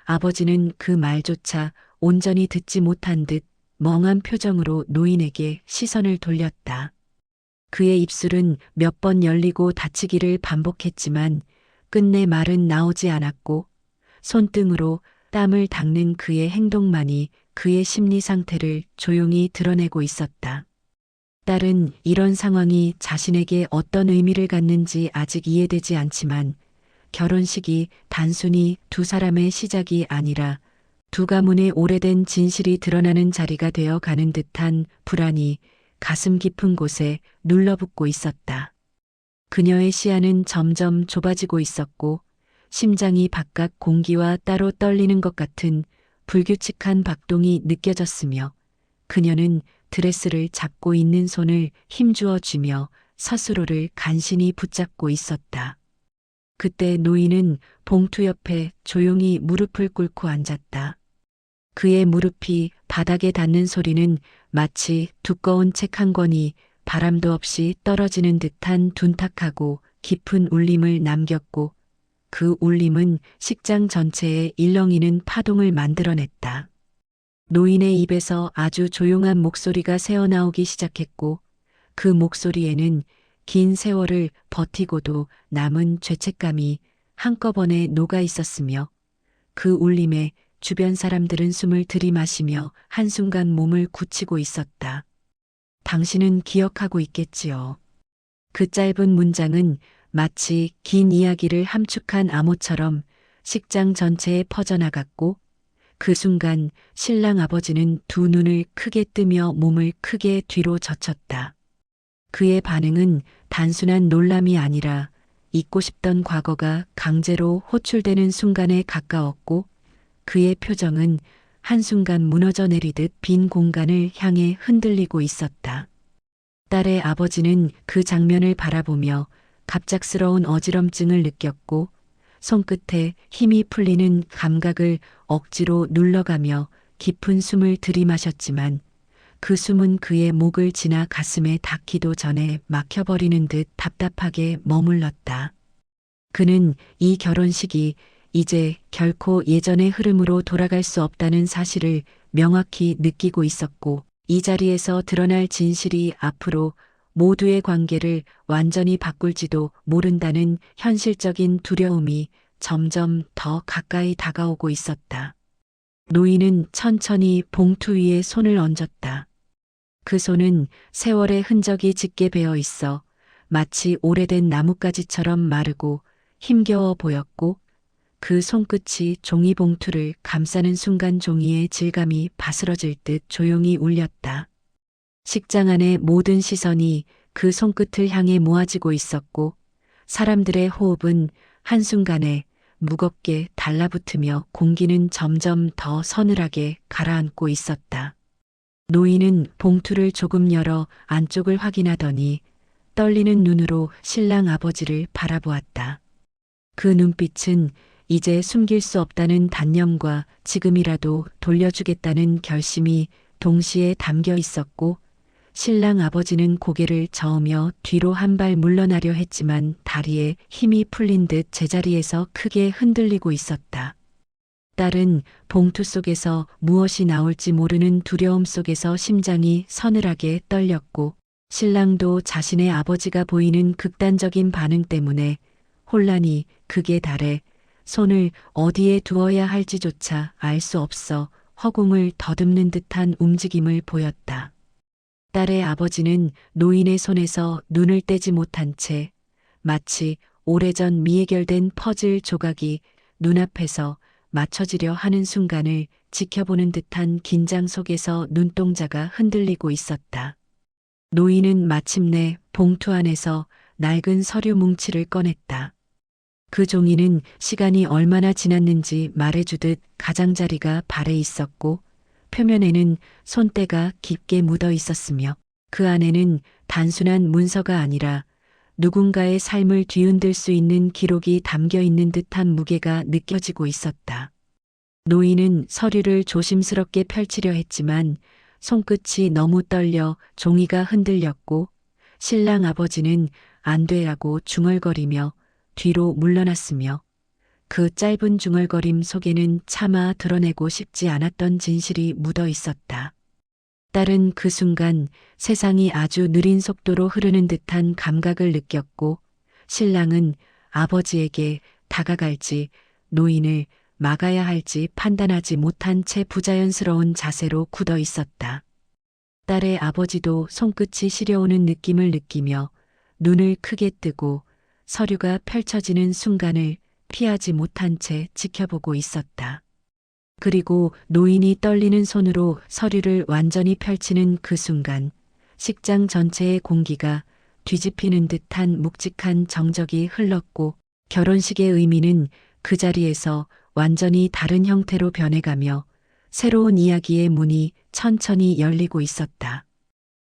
아버지는 그 말조차 온전히 듣지 못한 듯 멍한 표정으로 노인에게 시선을 돌렸다. 그의 입술은 몇 번 열리고 닫히기를 반복했지만 끝내 말은 나오지 않았고 손등으로 땀을 닦는 그의 행동만이 그의 심리 상태를 조용히 드러내고 있었다. 딸은 이런 상황이 자신에게 어떤 의미를 갖는지 아직 이해되지 않지만 결혼식이 단순히 두 사람의 시작이 아니라 두 가문의 오래된 진실이 드러나는 자리가 되어 가는 듯한 불안이 가슴 깊은 곳에 눌러붙고 있었다. 그녀의 시야는 점점 좁아지고 있었고 심장이 바깥 공기와 따로 떨리는 것 같은 불규칙한 박동이 느껴졌으며 그녀는 드레스를 잡고 있는 손을 힘주어 쥐며 스스로를 간신히 붙잡고 있었다. 그때 노인은 봉투 옆에 조용히 무릎을 꿇고 앉았다. 그의 무릎이 바닥에 닿는 소리는 마치 두꺼운 책 한 권이 바람도 없이 떨어지는 듯한 둔탁하고 깊은 울림을 남겼고 그 울림은 식장 전체에 일렁이는 파동을 만들어냈다. 노인의 입에서 아주 조용한 목소리가 새어나오기 시작했고 그 목소리에는 긴 세월을 버티고도 남은 죄책감이 한꺼번에 녹아 있었으며 그 울림에 주변 사람들은 숨을 들이마시며 한순간 몸을 굳히고 있었다. 당신은 기억하고 있겠지요. 그 짧은 문장은 마치 긴 이야기를 함축한 암호처럼 식장 전체에 퍼져나갔고 그 순간 신랑 아버지는 두 눈을 크게 뜨며 몸을 크게 뒤로 젖혔다. 그의 반응은 단순한 놀람이 아니라 잊고 싶던 과거가 강제로 호출되는 순간에 가까웠고 그의 표정은 한순간 무너져 내리듯 빈 공간을 향해 흔들리고 있었다. 딸의 아버지는 그 장면을 바라보며 갑작스러운 어지럼증을 느꼈고 손끝에 힘이 풀리는 감각을 억지로 눌러가며 깊은 숨을 들이마셨지만 그 숨은 그의 목을 지나 가슴에 닿기도 전에 막혀버리는 듯 답답하게 머물렀다. 그는 이 결혼식이 이제 결코 예전의 흐름으로 돌아갈 수 없다는 사실을 명확히 느끼고 있었고 이 자리에서 드러날 진실이 앞으로 모두의 관계를 완전히 바꿀지도 모른다는 현실적인 두려움이 점점 더 가까이 다가오고 있었다. 노인은 천천히 봉투 위에 손을 얹었다. 그 손은 세월의 흔적이 짙게 배어 있어 마치 오래된 나뭇가지처럼 마르고 힘겨워 보였고 그 손끝이 종이봉투를 감싸는 순간 종이의 질감이 바스러질 듯 조용히 울렸다. 식장 안의 모든 시선이 그 손끝을 향해 모아지고 있었고 사람들의 호흡은 한순간에 무겁게 달라붙으며 공기는 점점 더 서늘하게 가라앉고 있었다. 노인은 봉투를 조금 열어 안쪽을 확인하더니 떨리는 눈으로 신랑 아버지를 바라보았다. 그 눈빛은 이제 숨길 수 없다는 단념과 지금이라도 돌려주겠다는 결심이 동시에 담겨 있었고 신랑 아버지는 고개를 저으며 뒤로 한 발 물러나려 했지만 다리에 힘이 풀린 듯 제자리에서 크게 흔들리고 있었다. 딸은 봉투 속에서 무엇이 나올지 모르는 두려움 속에서 심장이 서늘하게 떨렸고, 신랑도 자신의 아버지가 보이는 극단적인 반응 때문에 혼란이 극에 달해 손을 어디에 두어야 할지조차 알 수 없어 허공을 더듬는 듯한 움직임을 보였다. 딸의 아버지는 노인의 손에서 눈을 떼지 못한 채 마치 오래전 미해결된 퍼즐 조각이 눈앞에서 맞춰지려 하는 순간을 지켜보는 듯한 긴장 속에서 눈동자가 흔들리고 있었다. 노인은 마침내 봉투 안에서 낡은 서류 뭉치를 꺼냈다. 그 종이는 시간이 얼마나 지났는지 말해주듯 가장자리가 발에 있었고, 표면에는 손때가 깊게 묻어 있었으며 그 안에는 단순한 문서가 아니라 누군가의 삶을 뒤흔들 수 있는 기록이 담겨 있는 듯한 무게가 느껴지고 있었다. 노인은 서류를 조심스럽게 펼치려 했지만 손끝이 너무 떨려 종이가 흔들렸고, 신랑 아버지는 안 돼라고 중얼거리며 뒤로 물러났으며 그 짧은 중얼거림 속에는 차마 드러내고 싶지 않았던 진실이 묻어 있었다. 딸은 그 순간 세상이 아주 느린 속도로 흐르는 듯한 감각을 느꼈고, 신랑은 아버지에게 다가갈지 노인을 막아야 할지 판단하지 못한 채 부자연스러운 자세로 굳어 있었다. 딸의 아버지도 손끝이 시려오는 느낌을 느끼며 눈을 크게 뜨고 서류가 펼쳐지는 순간을 피하지 못한 채 지켜보고 있었다. 그리고 노인이 떨리는 손으로 서류를 완전히 펼치는 그 순간 식장 전체의 공기가 뒤집히는 듯한 묵직한 정적이 흘렀고, 결혼식의 의미는 그 자리에서 완전히 다른 형태로 변해가며 새로운 이야기의 문이 천천히 열리고 있었다.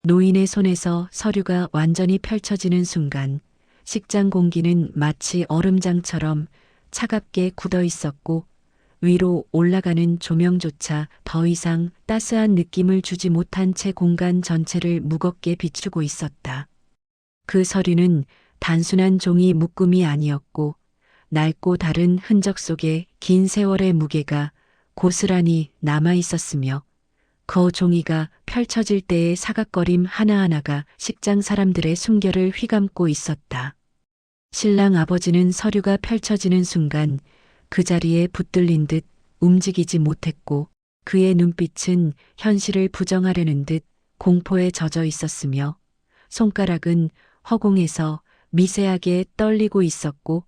노인의 손에서 서류가 완전히 펼쳐지는 순간 식장 공기는 마치 얼음장처럼 차갑게 굳어 있었고, 위로 올라가는 조명조차 더 이상 따스한 느낌을 주지 못한 채 공간 전체를 무겁게 비추고 있었다. 그 서류는 단순한 종이 묶음이 아니었고, 낡고 다른 흔적 속에 긴 세월의 무게가 고스란히 남아 있었으며, 그 종이가 펼쳐질 때의 사각거림 하나하나가 식장 사람들의 숨결을 휘감고 있었다. 신랑 아버지는 서류가 펼쳐지는 순간 그 자리에 붙들린 듯 움직이지 못했고, 그의 눈빛은 현실을 부정하려는 듯 공포에 젖어 있었으며, 손가락은 허공에서 미세하게 떨리고 있었고,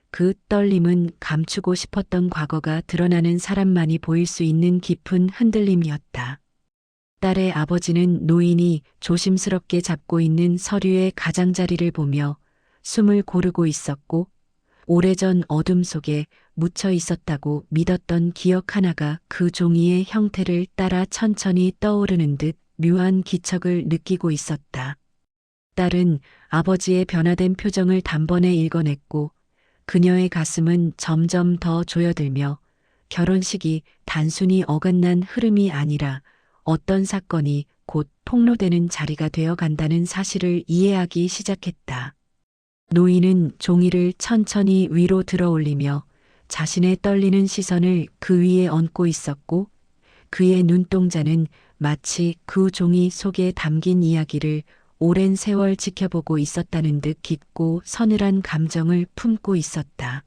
그 떨림은 감추고 싶었던 과거가 드러나는 사람만이 보일 수 있는 깊은 흔들림이었다. 딸의 아버지는 노인이 조심스럽게 잡고 있는 서류의 가장자리를 보며 숨을 고르고 있었고, 오래전 어둠 속에 묻혀 있었다고 믿었던 기억 하나가 그 종이의 형태를 따라 천천히 떠오르는 듯 묘한 기척을 느끼고 있었다. 딸은 아버지의 변화된 표정을 단번에 읽어냈고, 그녀의 가슴은 점점 더 조여들며 결혼식이 단순히 어긋난 흐름이 아니라 어떤 사건이 곧 폭로되는 자리가 되어 간다는 사실을 이해하기 시작했다. 노인은 종이를 천천히 위로 들어 올리며 자신의 떨리는 시선을 그 위에 얹고 있었고, 그의 눈동자는 마치 그 종이 속에 담긴 이야기를 오랜 세월 지켜보고 있었다는 듯 깊고 서늘한 감정을 품고 있었다.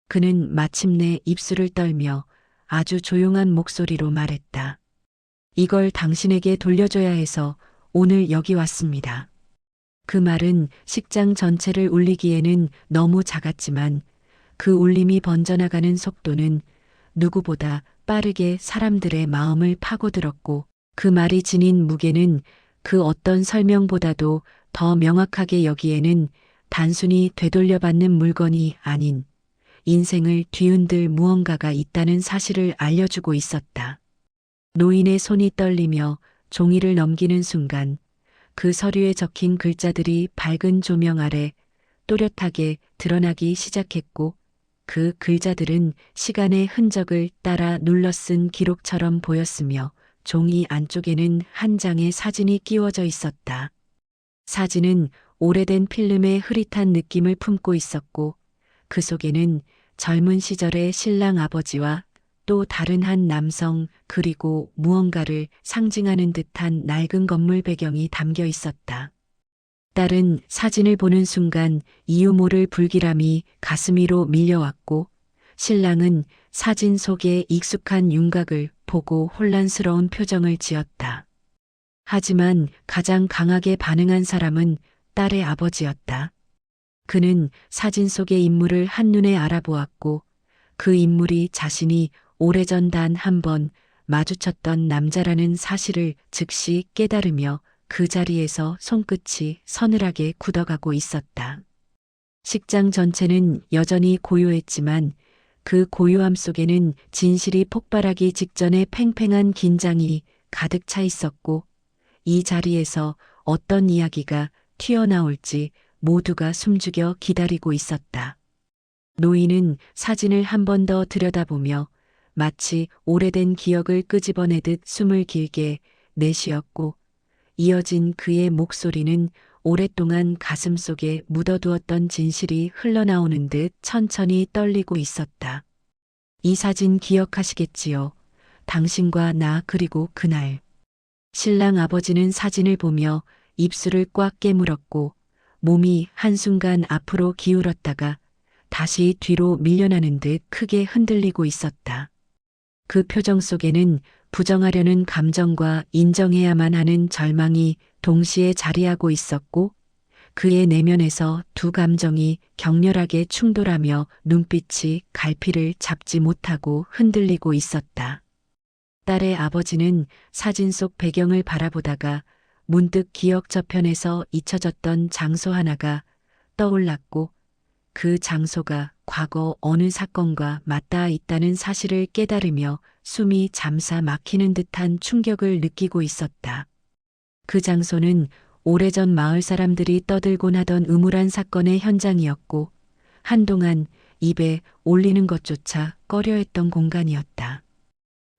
그는 마침내 입술을 떨며 아주 조용한 목소리로 말했다. 이걸 당신에게 돌려줘야 해서 오늘 여기 왔습니다. 그 말은 식장 전체를 울리기에는 너무 작았지만 그 울림이 번져나가는 속도는 누구보다 빠르게 사람들의 마음을 파고들었고, 그 말이 지닌 무게는 그 어떤 설명보다도 더 명확하게 여기에는 단순히 되돌려받는 물건이 아닌 인생을 뒤흔들 무언가가 있다는 사실을 알려주고 있었다. 노인의 손이 떨리며 종이를 넘기는 순간 그 서류에 적힌 글자들이 밝은 조명 아래 또렷하게 드러나기 시작했고, 그 글자들은 시간의 흔적을 따라 눌러쓴 기록처럼 보였으며 종이 안쪽에는 한 장의 사진이 끼워져 있었다. 사진은 오래된 필름의 흐릿한 느낌을 품고 있었고 그 속에는 젊은 시절의 신랑 아버지와 또 다른 한 남성 그리고 무언가를 상징하는 듯한 낡은 건물 배경이 담겨 있었다. 딸은 사진을 보는 순간 이유 모를 불길함이 가슴 위로 밀려왔고 신랑은 사진 속의 익숙한 윤곽을 보고 혼란스러운 표정을 지었다. 하지만 가장 강하게 반응한 사람은 딸의 아버지였다. 그는 사진 속의 인물을 한눈에 알아보았고 그 인물이 자신이 오래전 단 한 번 마주쳤던 남자라는 사실을 즉시 깨달으며 그 자리에서 손끝이 서늘하게 굳어가고 있었다. 식장 전체는 여전히 고요했지만 그 고요함 속에는 진실이 폭발하기 직전의 팽팽한 긴장이 가득 차 있었고 이 자리에서 어떤 이야기가 튀어나올지 모두가 숨죽여 기다리고 있었다. 노인은 사진을 한 번 더 들여다보며 마치 오래된 기억을 끄집어내듯 숨을 길게 내쉬었고 이어진 그의 목소리는 오랫동안 가슴 속에 묻어두었던 진실이 흘러나오는 듯 천천히 떨리고 있었다. 이 사진 기억하시겠지요? 당신과 나 그리고 그날. 신랑 아버지는 사진을 보며 입술을 꽉 깨물었고 몸이 한순간 앞으로 기울었다가 다시 뒤로 밀려나는 듯 크게 흔들리고 있었다. 그 표정 속에는 부정하려는 감정과 인정해야만 하는 절망이 동시에 자리하고 있었고 그의 내면에서 두 감정이 격렬하게 충돌하며 눈빛이 갈피를 잡지 못하고 흔들리고 있었다. 딸의 아버지는 사진 속 배경을 바라보다가 문득 기억 저편에서 잊혀졌던 장소 하나가 떠올랐고 그 장소가 과거 어느 사건과 맞닿아 있다는 사실을 깨달으며 숨이 잠사 막히는 듯한 충격을 느끼고 있었다. 그 장소는 오래전 마을 사람들이 떠들곤 하던 음울한 사건의 현장이었고 한동안 입에 올리는 것조차 꺼려했던 공간이었다.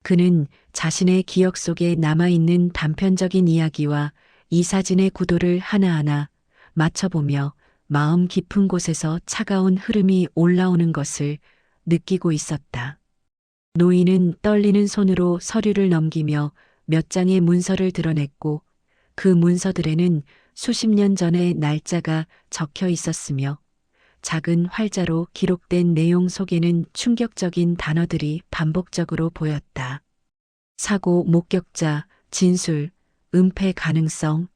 그는 자신의 기억 속에 남아있는 단편적인 이야기와 이 사진의 구도를 하나하나 맞춰보며 마음 깊은 곳에서 차가운 흐름이 올라오는 것을 느끼고 있었다. 노인은 떨리는 손으로 서류를 넘기며 몇 장의 문서를 드러냈고 그 문서들에는 수십 년 전의 날짜가 적혀 있었으며 작은 활자로 기록된 내용 속에는 충격적인 단어들이 반복적으로 보였다. 사고 목격자, 진술, 은폐 가능성.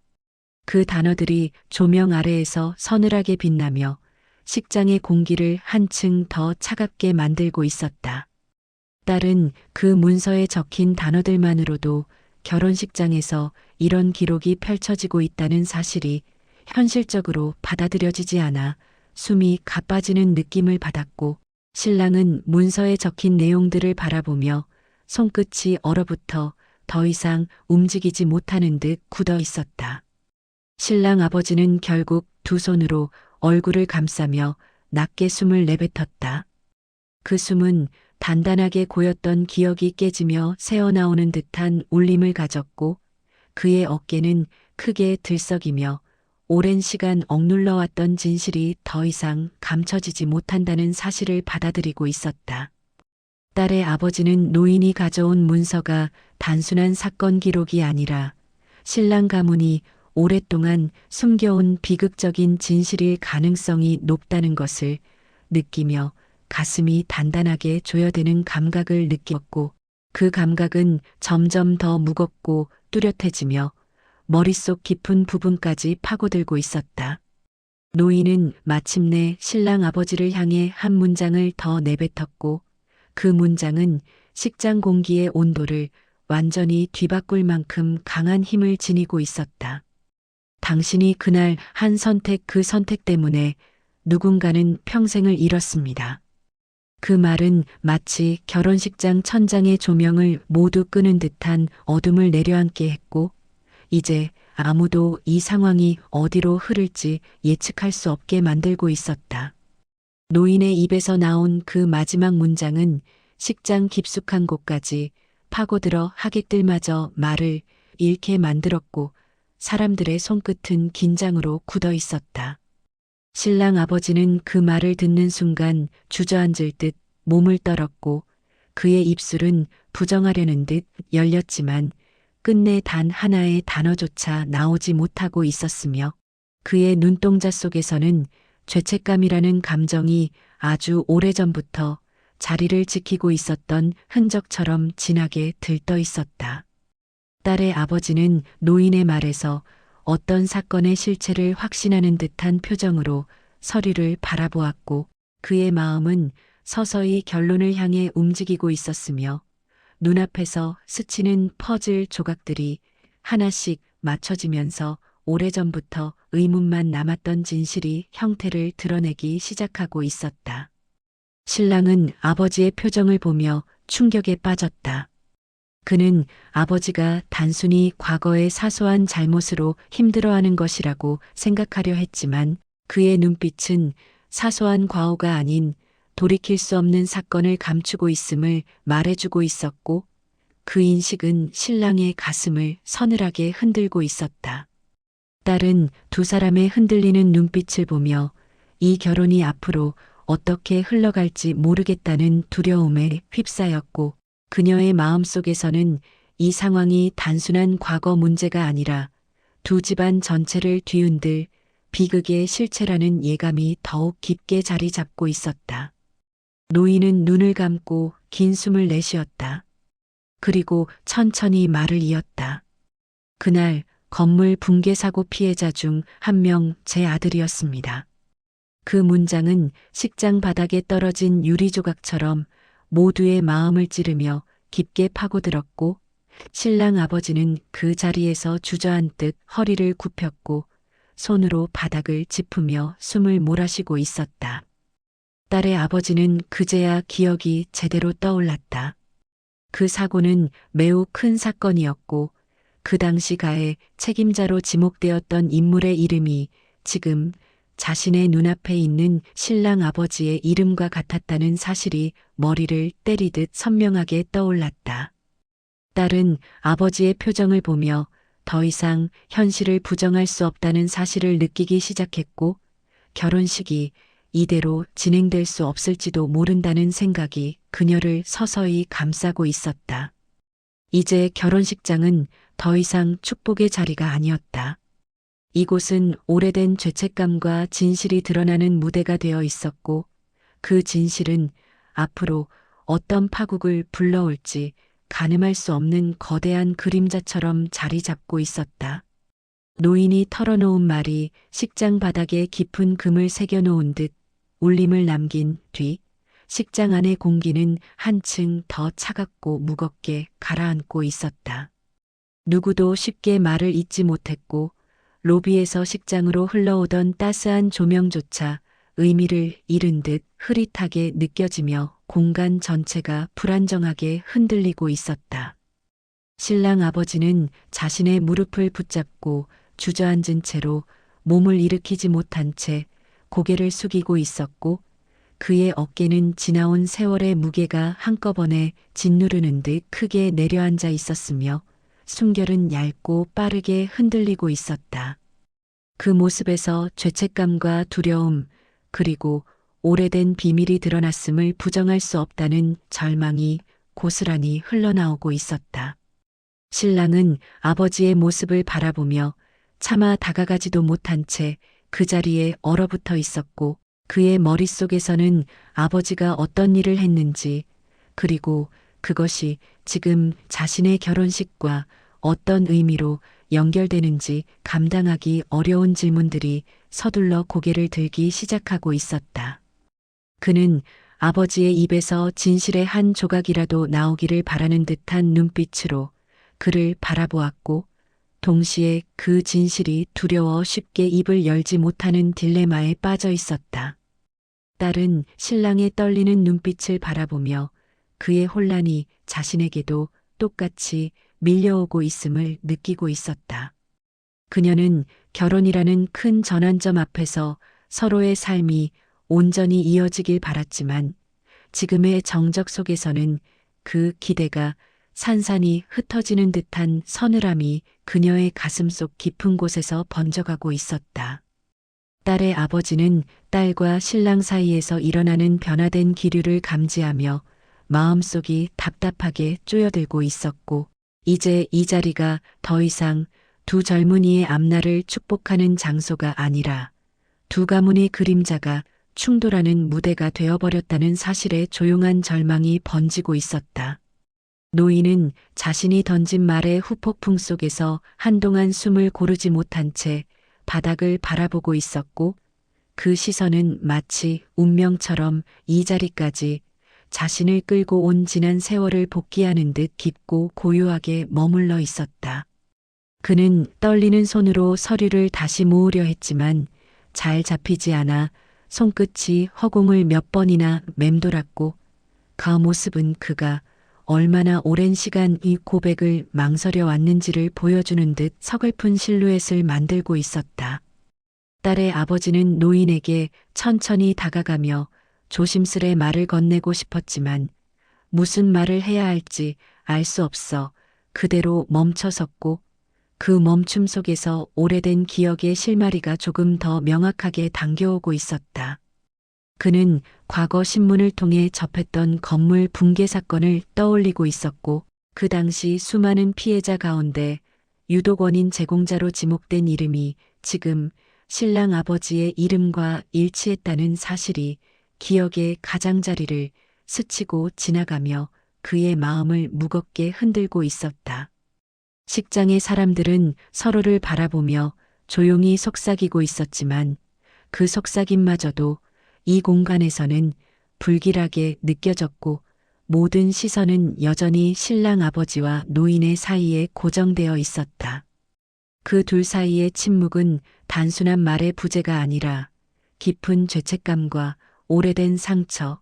그 단어들이 조명 아래에서 서늘하게 빛나며 식장의 공기를 한층 더 차갑게 만들고 있었다. 딸은 그 문서에 적힌 단어들만으로도 결혼식장에서 이런 기록이 펼쳐지고 있다는 사실이 현실적으로 받아들여지지 않아 숨이 가빠지는 느낌을 받았고 신랑은 문서에 적힌 내용들을 바라보며 손끝이 얼어붙어 더 이상 움직이지 못하는 듯 굳어 있었다. 신랑 아버지는 결국 두 손으로 얼굴을 감싸며 낮게 숨을 내뱉었다. 그 숨은 단단하게 고였던 기억이 깨지며 새어나오는 듯한 울림을 가졌고 그의 어깨는 크게 들썩이며 오랜 시간 억눌러왔던 진실이 더 이상 감춰지지 못한다는 사실을 받아들이고 있었다. 딸의 아버지는 노인이 가져온 문서가 단순한 사건 기록이 아니라 신랑 가문이 오랫동안 숨겨온 비극적인 진실일 가능성이 높다는 것을 느끼며 가슴이 단단하게 조여드는 감각을 느꼈고 그 감각은 점점 더 무겁고 뚜렷해지며 머릿속 깊은 부분까지 파고들고 있었다. 노인은 마침내 신랑 아버지를 향해 한 문장을 더 내뱉었고 그 문장은 식장 공기의 온도를 완전히 뒤바꿀 만큼 강한 힘을 지니고 있었다. 당신이 그날 한 선택 그 선택 때문에 누군가는 평생을 잃었습니다. 그 말은 마치 결혼식장 천장의 조명을 모두 끄는 듯한 어둠을 내려앉게 했고 이제 아무도 이 상황이 어디로 흐를지 예측할 수 없게 만들고 있었다. 노인의 입에서 나온 그 마지막 문장은 식장 깊숙한 곳까지 파고들어 하객들마저 말을 잃게 만들었고 사람들의 손끝은 긴장으로 굳어 있었다. 신랑 아버지는 그 말을 듣는 순간 주저앉을 듯 몸을 떨었고 그의 입술은 부정하려는 듯 열렸지만 끝내 단 하나의 단어조차 나오지 못하고 있었으며 그의 눈동자 속에서는 죄책감이라는 감정이 아주 오래전부터 자리를 지키고 있었던 흔적처럼 진하게 들떠 있었다. 딸의 아버지는 노인의 말에서 어떤 사건의 실체를 확신하는 듯한 표정으로 서류를 바라보았고 그의 마음은 서서히 결론을 향해 움직이고 있었으며 눈앞에서 스치는 퍼즐 조각들이 하나씩 맞춰지면서 오래전부터 의문만 남았던 진실이 형태를 드러내기 시작하고 있었다. 신랑은 아버지의 표정을 보며 충격에 빠졌다. 그는 아버지가 단순히 과거의 사소한 잘못으로 힘들어하는 것이라고 생각하려 했지만 그의 눈빛은 사소한 과오가 아닌 돌이킬 수 없는 사건을 감추고 있음을 말해주고 있었고 그 인식은 신랑의 가슴을 서늘하게 흔들고 있었다. 딸은 두 사람의 흔들리는 눈빛을 보며 이 결혼이 앞으로 어떻게 흘러갈지 모르겠다는 두려움에 휩싸였고 그녀의 마음속에서는 이 상황이 단순한 과거 문제가 아니라 두 집안 전체를 뒤흔들 비극의 실체라는 예감이 더욱 깊게 자리 잡고 있었다. 노인은 눈을 감고 긴 숨을 내쉬었다. 그리고 천천히 말을 이었다. 그날 건물 붕괴 사고 피해자 중 한 명 제 아들이었습니다. 그 문장은 식장 바닥에 떨어진 유리 조각처럼 모두의 마음을 찌르며 깊게 파고들었고 신랑 아버지는 그 자리에서 주저앉듯 허리를 굽혔고 손으로 바닥을 짚으며 숨을 몰아쉬고 있었다. 딸의 아버지는 그제야 기억이 제대로 떠올랐다. 그 사고는 매우 큰 사건이었고 그 당시 가해 책임자로 지목되었던 인물의 이름이 지금 자신의 눈앞에 있는 신랑 아버지의 이름과 같았다는 사실이 머리를 때리듯 선명하게 떠올랐다. 딸은 아버지의 표정을 보며 더 이상 현실을 부정할 수 없다는 사실을 느끼기 시작했고 결혼식이 이대로 진행될 수 없을지도 모른다는 생각이 그녀를 서서히 감싸고 있었다. 이제 결혼식장은 더 이상 축복의 자리가 아니었다. 이곳은 오래된 죄책감과 진실이 드러나는 무대가 되어 있었고 그 진실은 앞으로 어떤 파국을 불러올지 가늠할 수 없는 거대한 그림자처럼 자리 잡고 있었다. 노인이 털어놓은 말이 식장 바닥에 깊은 금을 새겨놓은 듯 울림을 남긴 뒤 식장 안의 공기는 한층 더 차갑고 무겁게 가라앉고 있었다. 누구도 쉽게 말을 잇지 못했고 로비에서 식장으로 흘러오던 따스한 조명조차 의미를 잃은 듯 흐릿하게 느껴지며 공간 전체가 불안정하게 흔들리고 있었다. 신랑 아버지는 자신의 무릎을 붙잡고 주저앉은 채로 몸을 일으키지 못한 채 고개를 숙이고 있었고 그의 어깨는 지나온 세월의 무게가 한꺼번에 짓누르는 듯 크게 내려앉아 있었으며 숨결은 얇고 빠르게 흔들리고 있었다. 그 모습에서 죄책감과 두려움 그리고 오래된 비밀이 드러났음을 부정할 수 없다는 절망이 고스란히 흘러나오고 있었다. 신랑은 아버지의 모습을 바라보며 차마 다가가지도 못한 채 그 자리에 얼어붙어 있었고 그의 머릿속에서는 아버지가 어떤 일을 했는지 그리고 그것이 지금 자신의 결혼식과 어떤 의미로 연결되는지 감당하기 어려운 질문들이 서둘러 고개를 들기 시작하고 있었다. 그는 아버지의 입에서 진실의 한 조각이라도 나오기를 바라는 듯한 눈빛으로 그를 바라보았고 동시에 그 진실이 두려워 쉽게 입을 열지 못하는 딜레마에 빠져 있었다. 딸은 신랑의 떨리는 눈빛을 바라보며 그의 혼란이 자신에게도 똑같이 밀려오고 있음을 느끼고 있었다. 그녀는 결혼이라는 큰 전환점 앞에서 서로의 삶이 온전히 이어지길 바랐지만 지금의 정적 속에서는 그 기대가 산산이 흩어지는 듯한 서늘함이 그녀의 가슴속 깊은 곳에서 번져가고 있었다. 딸의 아버지는 딸과 신랑 사이에서 일어나는 변화된 기류를 감지하며 마음속이 답답하게 쪼여들고 있었고, 이제 이 자리가 더 이상 두 젊은이의 앞날을 축복하는 장소가 아니라 두 가문의 그림자가 충돌하는 무대가 되어버렸다는 사실에 조용한 절망이 번지고 있었다. 노인은 자신이 던진 말의 후폭풍 속에서 한동안 숨을 고르지 못한 채 바닥을 바라보고 있었고, 그 시선은 마치 운명처럼 이 자리까지 자신을 끌고 온 지난 세월을 복귀하는 듯 깊고 고요하게 머물러 있었다. 그는 떨리는 손으로 서류를 다시 모으려 했지만 잘 잡히지 않아 손끝이 허공을 몇 번이나 맴돌았고, 그 모습은 그가 얼마나 오랜 시간 이 고백을 망설여 왔는지를 보여주는 듯 서글픈 실루엣을 만들고 있었다. 딸의 아버지는 노인에게 천천히 다가가며 조심스레 말을 건네고 싶었지만 무슨 말을 해야 할지 알 수 없어 그대로 멈춰섰고, 그 멈춤 속에서 오래된 기억의 실마리가 조금 더 명확하게 당겨오고 있었다. 그는 과거 신문을 통해 접했던 건물 붕괴 사건을 떠올리고 있었고, 그 당시 수많은 피해자 가운데 유독 원인 제공자로 지목된 이름이 지금 신랑 아버지의 이름과 일치했다는 사실이 기억의 가장자리를 스치고 지나가며 그의 마음을 무겁게 흔들고 있었다. 식장의 사람들은 서로를 바라보며 조용히 속삭이고 있었지만 그 속삭임마저도 이 공간에서는 불길하게 느껴졌고, 모든 시선은 여전히 신랑 아버지와 노인의 사이에 고정되어 있었다. 그 둘 사이의 침묵은 단순한 말의 부재가 아니라 깊은 죄책감과 오래된 상처,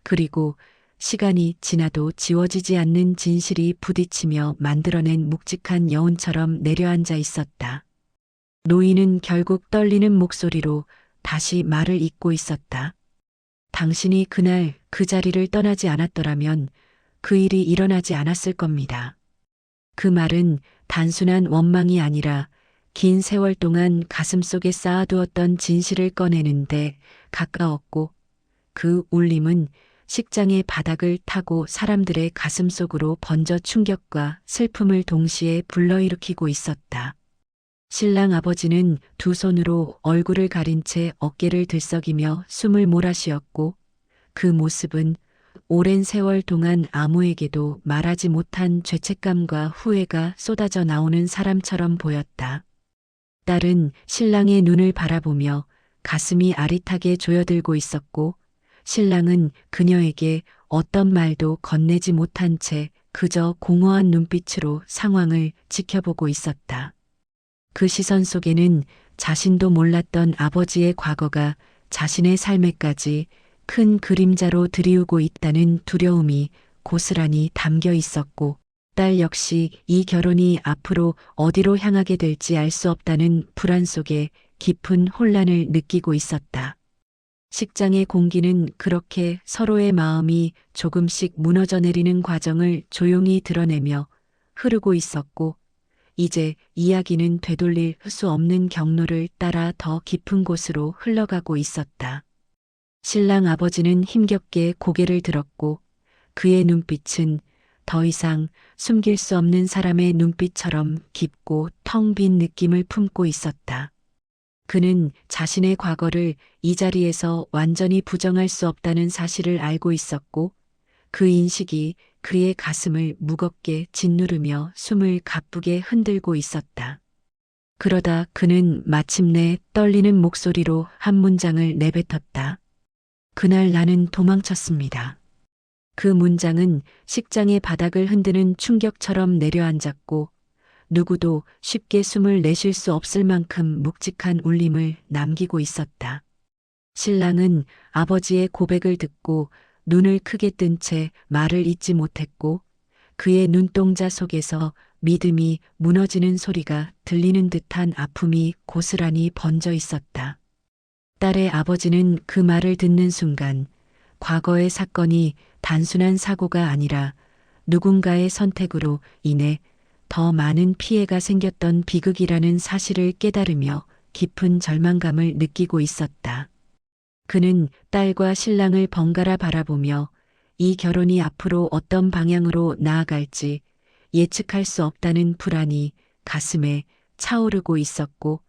그리고 시간이 지나도 지워지지 않는 진실이 부딪히며 만들어낸 묵직한 여운처럼 내려앉아 있었다. 노인은 결국 떨리는 목소리로 다시 말을 잇고 있었다. 당신이 그날 그 자리를 떠나지 않았더라면 그 일이 일어나지 않았을 겁니다. 그 말은 단순한 원망이 아니라 긴 세월 동안 가슴속에 쌓아두었던 진실을 꺼내는데 가까웠고, 그 울림은 식장의 바닥을 타고 사람들의 가슴속으로 번져 충격과 슬픔을 동시에 불러일으키고 있었다. 신랑 아버지는 두 손으로 얼굴을 가린 채 어깨를 들썩이며 숨을 몰아쉬었고, 그 모습은 오랜 세월 동안 아무에게도 말하지 못한 죄책감과 후회가 쏟아져 나오는 사람처럼 보였다. 딸은 신랑의 눈을 바라보며 가슴이 아릿하게 조여들고 있었고, 신랑은 그녀에게 어떤 말도 건네지 못한 채 그저 공허한 눈빛으로 상황을 지켜보고 있었다. 그 시선 속에는 자신도 몰랐던 아버지의 과거가 자신의 삶에까지 큰 그림자로 들이우고 있다는 두려움이 고스란히 담겨 있었고, 딸 역시 이 결혼이 앞으로 어디로 향하게 될지 알 수 없다는 불안 속에 깊은 혼란을 느끼고 있었다. 식장의 공기는 그렇게 서로의 마음이 조금씩 무너져 내리는 과정을 조용히 드러내며 흐르고 있었고, 이제 이야기는 되돌릴 수 없는 경로를 따라 더 깊은 곳으로 흘러가고 있었다. 신랑 아버지는 힘겹게 고개를 들었고, 그의 눈빛은 더 이상 숨길 수 없는 사람의 눈빛처럼 깊고 텅 빈 느낌을 품고 있었다. 그는 자신의 과거를 이 자리에서 완전히 부정할 수 없다는 사실을 알고 있었고, 그 인식이 그의 가슴을 무겁게 짓누르며 숨을 가쁘게 흔들고 있었다. 그러다 그는 마침내 떨리는 목소리로 한 문장을 내뱉었다. 그날 나는 도망쳤습니다. 그 문장은 식장의 바닥을 흔드는 충격처럼 내려앉았고, 누구도 쉽게 숨을 내쉴 수 없을 만큼 묵직한 울림을 남기고 있었다. 신랑은 아버지의 고백을 듣고 눈을 크게 뜬 채 말을 잇지 못했고, 그의 눈동자 속에서 믿음이 무너지는 소리가 들리는 듯한 아픔이 고스란히 번져 있었다. 딸의 아버지는 그 말을 듣는 순간 과거의 사건이 단순한 사고가 아니라 누군가의 선택으로 인해 더 많은 피해가 생겼던 비극이라는 사실을 깨달으며 깊은 절망감을 느끼고 있었다. 그는 딸과 신랑을 번갈아 바라보며 이 결혼이 앞으로 어떤 방향으로 나아갈지 예측할 수 없다는 불안이 가슴에 차오르고 있었고,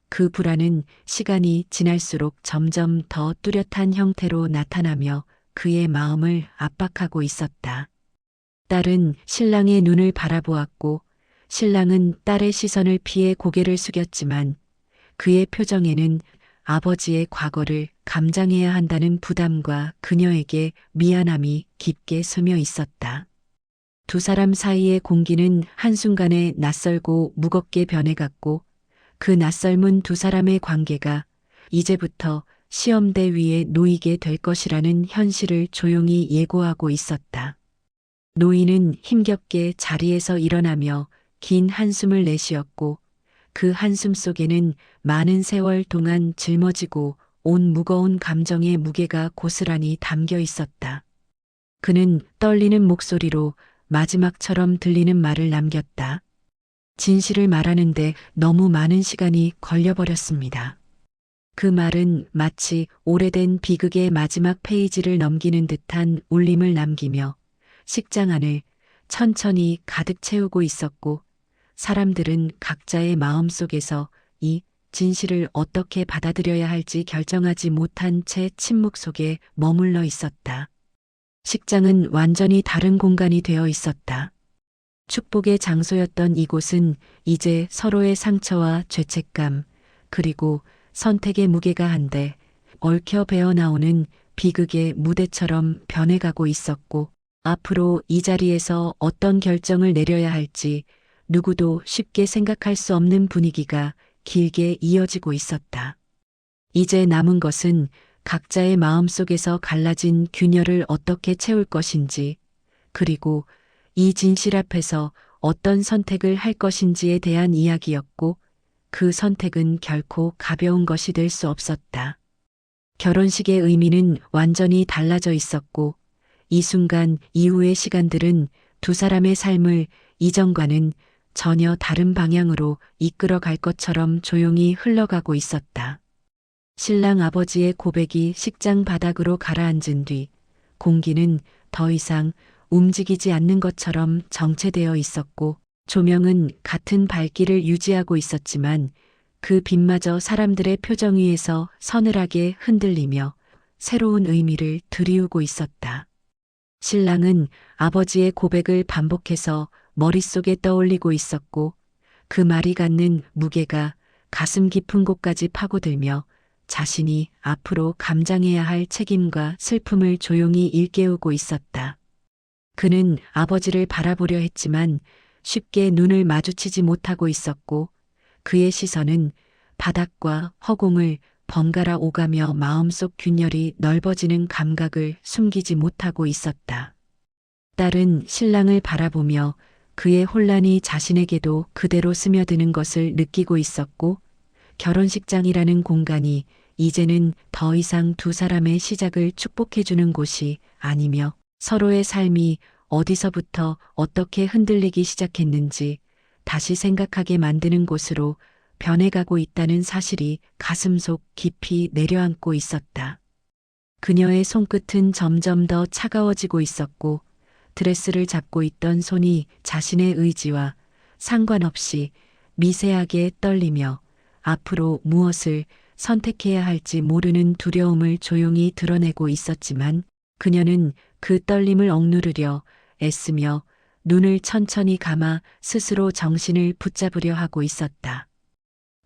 그 불안은 시간이 지날수록 점점 더 뚜렷한 형태로 나타나며 그의 마음을 압박하고 있었다. 딸은 신랑의 눈을 바라보았고, 신랑은 딸의 시선을 피해 고개를 숙였지만 그의 표정에는 아버지의 과거를 감장해야 한다는 부담과 그녀에게 미안함이 깊게 스며 있었다. 두 사람 사이의 공기는 한순간에 낯설고 무겁게 변해갔고, 그 낯설문 두 사람의 관계가 이제부터 시험대 위에 놓이게 될 것이라는 현실을 조용히 예고하고 있었다. 노인은 힘겹게 자리에서 일어나며 긴 한숨을 내쉬었고, 그 한숨 속에는 많은 세월 동안 짊어지고 온 무거운 감정의 무게가 고스란히 담겨 있었다. 그는 떨리는 목소리로 마지막처럼 들리는 말을 남겼다. 진실을 말하는데 너무 많은 시간이 걸려버렸습니다. 그 말은 마치 오래된 비극의 마지막 페이지를 넘기는 듯한 울림을 남기며 식장 안을 천천히 가득 채우고 있었고, 사람들은 각자의 마음 속에서 이 진실을 어떻게 받아들여야 할지 결정하지 못한 채 침묵 속에 머물러 있었다. 식장은 완전히 다른 공간이 되어 있었다. 축복의 장소였던 이곳은 이제 서로의 상처와 죄책감, 그리고 선택의 무게가 한데 얽혀 배어 나오는 비극의 무대처럼 변해가고 있었고, 앞으로 이 자리에서 어떤 결정을 내려야 할지 누구도 쉽게 생각할 수 없는 분위기가 길게 이어지고 있었다. 이제 남은 것은 각자의 마음 속에서 갈라진 균열을 어떻게 채울 것인지, 그리고 이 진실 앞에서 어떤 선택을 할 것인지에 대한 이야기였고, 그 선택은 결코 가벼운 것이 될 수 없었다. 결혼식의 의미는 완전히 달라져 있었고, 이 순간 이후의 시간들은 두 사람의 삶을 이전과는 전혀 다른 방향으로 이끌어 갈 것처럼 조용히 흘러가고 있었다. 신랑 아버지의 고백이 식장 바닥으로 가라앉은 뒤 공기는 더 이상 움직이지 않는 것처럼 정체되어 있었고, 조명은 같은 밝기를 유지하고 있었지만 그 빛마저 사람들의 표정 위에서 서늘하게 흔들리며 새로운 의미를 들이우고 있었다. 신랑은 아버지의 고백을 반복해서 머릿속에 떠올리고 있었고, 그 말이 갖는 무게가 가슴 깊은 곳까지 파고들며 자신이 앞으로 감당해야 할 책임과 슬픔을 조용히 일깨우고 있었다. 그는 아버지를 바라보려 했지만 쉽게 눈을 마주치지 못하고 있었고, 그의 시선은 바닥과 허공을 번갈아 오가며 마음속 균열이 넓어지는 감각을 숨기지 못하고 있었다. 딸은 신랑을 바라보며 그의 혼란이 자신에게도 그대로 스며드는 것을 느끼고 있었고, 결혼식장이라는 공간이 이제는 더 이상 두 사람의 시작을 축복해주는 곳이 아니며 서로의 삶이 어디서부터 어떻게 흔들리기 시작했는지 다시 생각하게 만드는 곳으로 변해가고 있다는 사실이 가슴속 깊이 내려앉고 있었다. 그녀의 손끝은 점점 더 차가워지고 있었고, 드레스를 잡고 있던 손이 자신의 의지와 상관없이 미세하게 떨리며 앞으로 무엇을 선택해야 할지 모르는 두려움을 조용히 드러내고 있었지만, 그녀는 그 떨림을 억누르려 애쓰며 눈을 천천히 감아 스스로 정신을 붙잡으려 하고 있었다.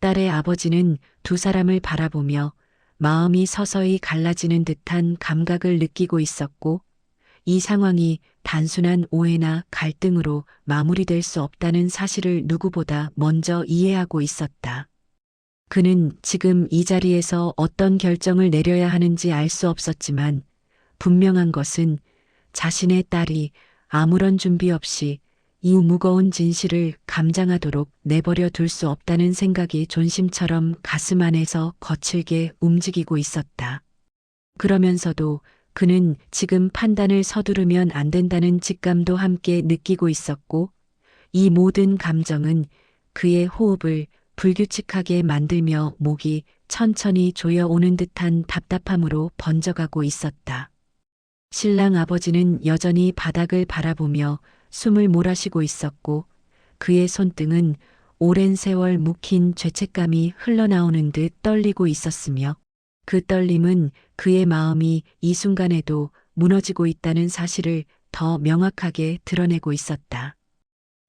딸의 아버지는 두 사람을 바라보며 마음이 서서히 갈라지는 듯한 감각을 느끼고 있었고, 이 상황이 단순한 오해나 갈등으로 마무리될 수 없다는 사실을 누구보다 먼저 이해하고 있었다. 그는 지금 이 자리에서 어떤 결정을 내려야 하는지 알 수 없었지만, 분명한 것은 자신의 딸이 아무런 준비 없이 이 무거운 진실을 감당하도록 내버려 둘 수 없다는 생각이 존심처럼 가슴 안에서 거칠게 움직이고 있었다. 그러면서도 그는 지금 판단을 서두르면 안 된다는 직감도 함께 느끼고 있었고, 이 모든 감정은 그의 호흡을 불규칙하게 만들며 목이 천천히 조여오는 듯한 답답함으로 번져가고 있었다. 신랑 아버지는 여전히 바닥을 바라보며 숨을 몰아쉬고 있었고, 그의 손등은 오랜 세월 묵힌 죄책감이 흘러나오는 듯 떨리고 있었으며, 그 떨림은 그의 마음이 이 순간에도 무너지고 있다는 사실을 더 명확하게 드러내고 있었다.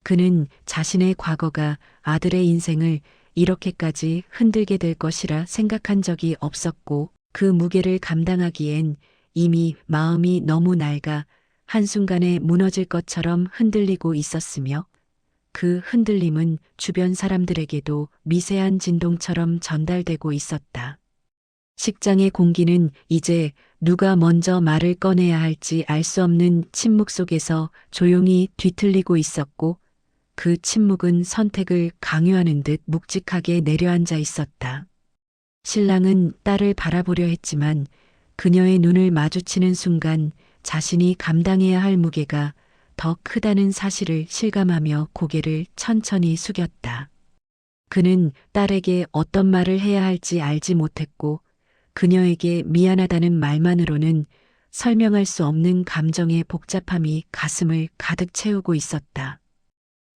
그는 자신의 과거가 아들의 인생을 이렇게까지 흔들게 될 것이라 생각한 적이 없었고, 그 무게를 감당하기엔 이미 마음이 너무 낡아 한순간에 무너질 것처럼 흔들리고 있었으며, 그 흔들림은 주변 사람들에게도 미세한 진동처럼 전달되고 있었다. 식장의 공기는 이제 누가 먼저 말을 꺼내야 할지 알 수 없는 침묵 속에서 조용히 뒤틀리고 있었고, 그 침묵은 선택을 강요하는 듯 묵직하게 내려앉아 있었다. 신랑은 딸을 바라보려 했지만 그녀의 눈을 마주치는 순간 자신이 감당해야 할 무게가 더 크다는 사실을 실감하며 고개를 천천히 숙였다. 그는 딸에게 어떤 말을 해야 할지 알지 못했고, 그녀에게 미안하다는 말만으로는 설명할 수 없는 감정의 복잡함이 가슴을 가득 채우고 있었다.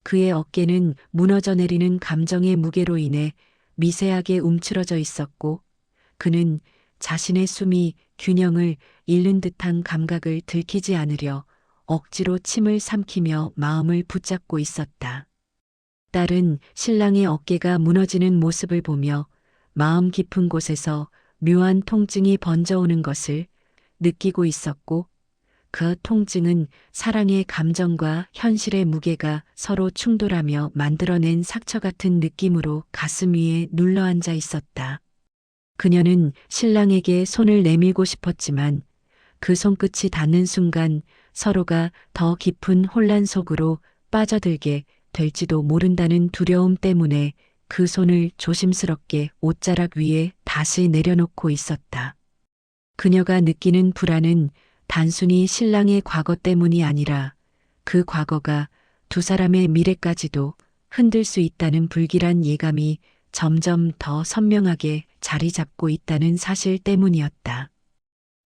그의 어깨는 무너져 내리는 감정의 무게로 인해 미세하게 움츠러져 있었고, 그는 자신의 숨이 균형을 잃는 듯한 감각을 들키지 않으려 억지로 침을 삼키며 마음을 붙잡고 있었다. 딸은 신랑의 어깨가 무너지는 모습을 보며 마음 깊은 곳에서 묘한 통증이 번져오는 것을 느끼고 있었고, 그 통증은 사랑의 감정과 현실의 무게가 서로 충돌하며 만들어낸 상처 같은 느낌으로 가슴 위에 눌러앉아 있었다. 그녀는 신랑에게 손을 내밀고 싶었지만 그 손끝이 닿는 순간 서로가 더 깊은 혼란 속으로 빠져들게 될지도 모른다는 두려움 때문에 그 손을 조심스럽게 옷자락 위에 다시 내려놓고 있었다. 그녀가 느끼는 불안은 단순히 신랑의 과거 때문이 아니라 그 과거가 두 사람의 미래까지도 흔들 수 있다는 불길한 예감이 점점 더 선명하게 자리 잡고 있다는 사실 때문이었다.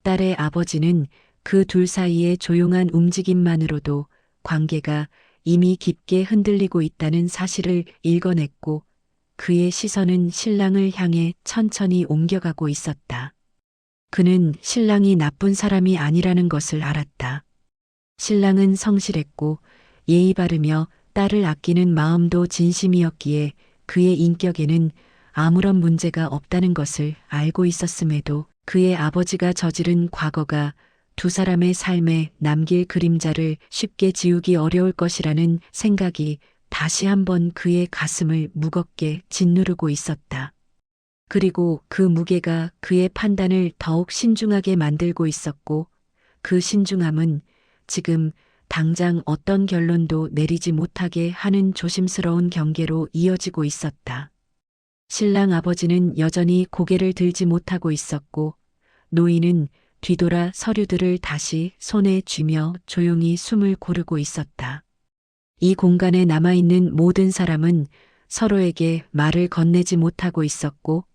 딸의 아버지는 그 둘 사이의 조용한 움직임만으로도 관계가 이미 깊게 흔들리고 있다는 사실을 읽어냈고, 그의 시선은 신랑을 향해 천천히 옮겨가고 있었다. 그는 신랑이 나쁜 사람이 아니라는 것을 알았다. 신랑은 성실했고 예의 바르며 딸을 아끼는 마음도 진심이었기에 그의 인격에는 아무런 문제가 없다는 것을 알고 있었음에도 그의 아버지가 저지른 과거가 두 사람의 삶에 남길 그림자를 쉽게 지우기 어려울 것이라는 생각이 다시 한번 그의 가슴을 무겁게 짓누르고 있었다. 그리고 그 무게가 그의 판단을 더욱 신중하게 만들고 있었고, 그 신중함은 지금 당장 어떤 결론도 내리지 못하게 하는 조심스러운 경계로 이어지고 있었다. 신랑 아버지는 여전히 고개를 들지 못하고 있었고, 노인은 뒤돌아 서류들을 다시 손에 쥐며 조용히 숨을 고르고 있었다. 이 공간에 남아있는 모든 사람은 서로에게 말을 건네지 못하고 있었고,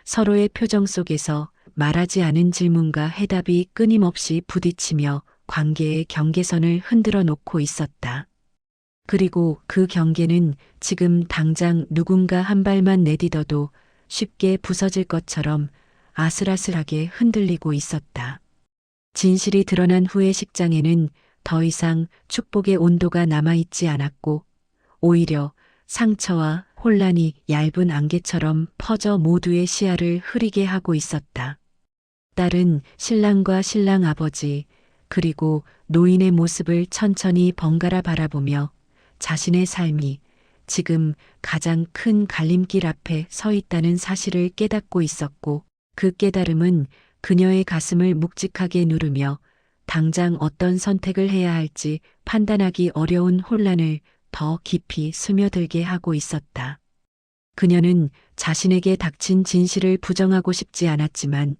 서로의 표정 속에서 말하지 않은 질문과 해답이 끊임없이 부딪히며 관계의 경계선을 흔들어 놓고 있었다. 그리고 그 경계는 지금 당장 누군가 한 발만 내딛어도 쉽게 부서질 것처럼 아슬아슬하게 흔들리고 있었다. 진실이 드러난 후의 식장에는 더 이상 축복의 온도가 남아있지 않았고, 오히려 상처와 혼란이 얇은 안개처럼 퍼져 모두의 시야를 흐리게 하고 있었다. 딸은 신랑과 신랑 아버지, 그리고 노인의 모습을 천천히 번갈아 바라보며 자신의 삶이 지금 가장 큰 갈림길 앞에 서 있다는 사실을 깨닫고 있었고, 그 깨달음은 그녀의 가슴을 묵직하게 누르며 당장 어떤 선택을 해야 할지 판단하기 어려운 혼란을 더 깊이 스며들게 하고 있었다. 그녀는 자신에게 닥친 진실을 부정하고 싶지 않았지만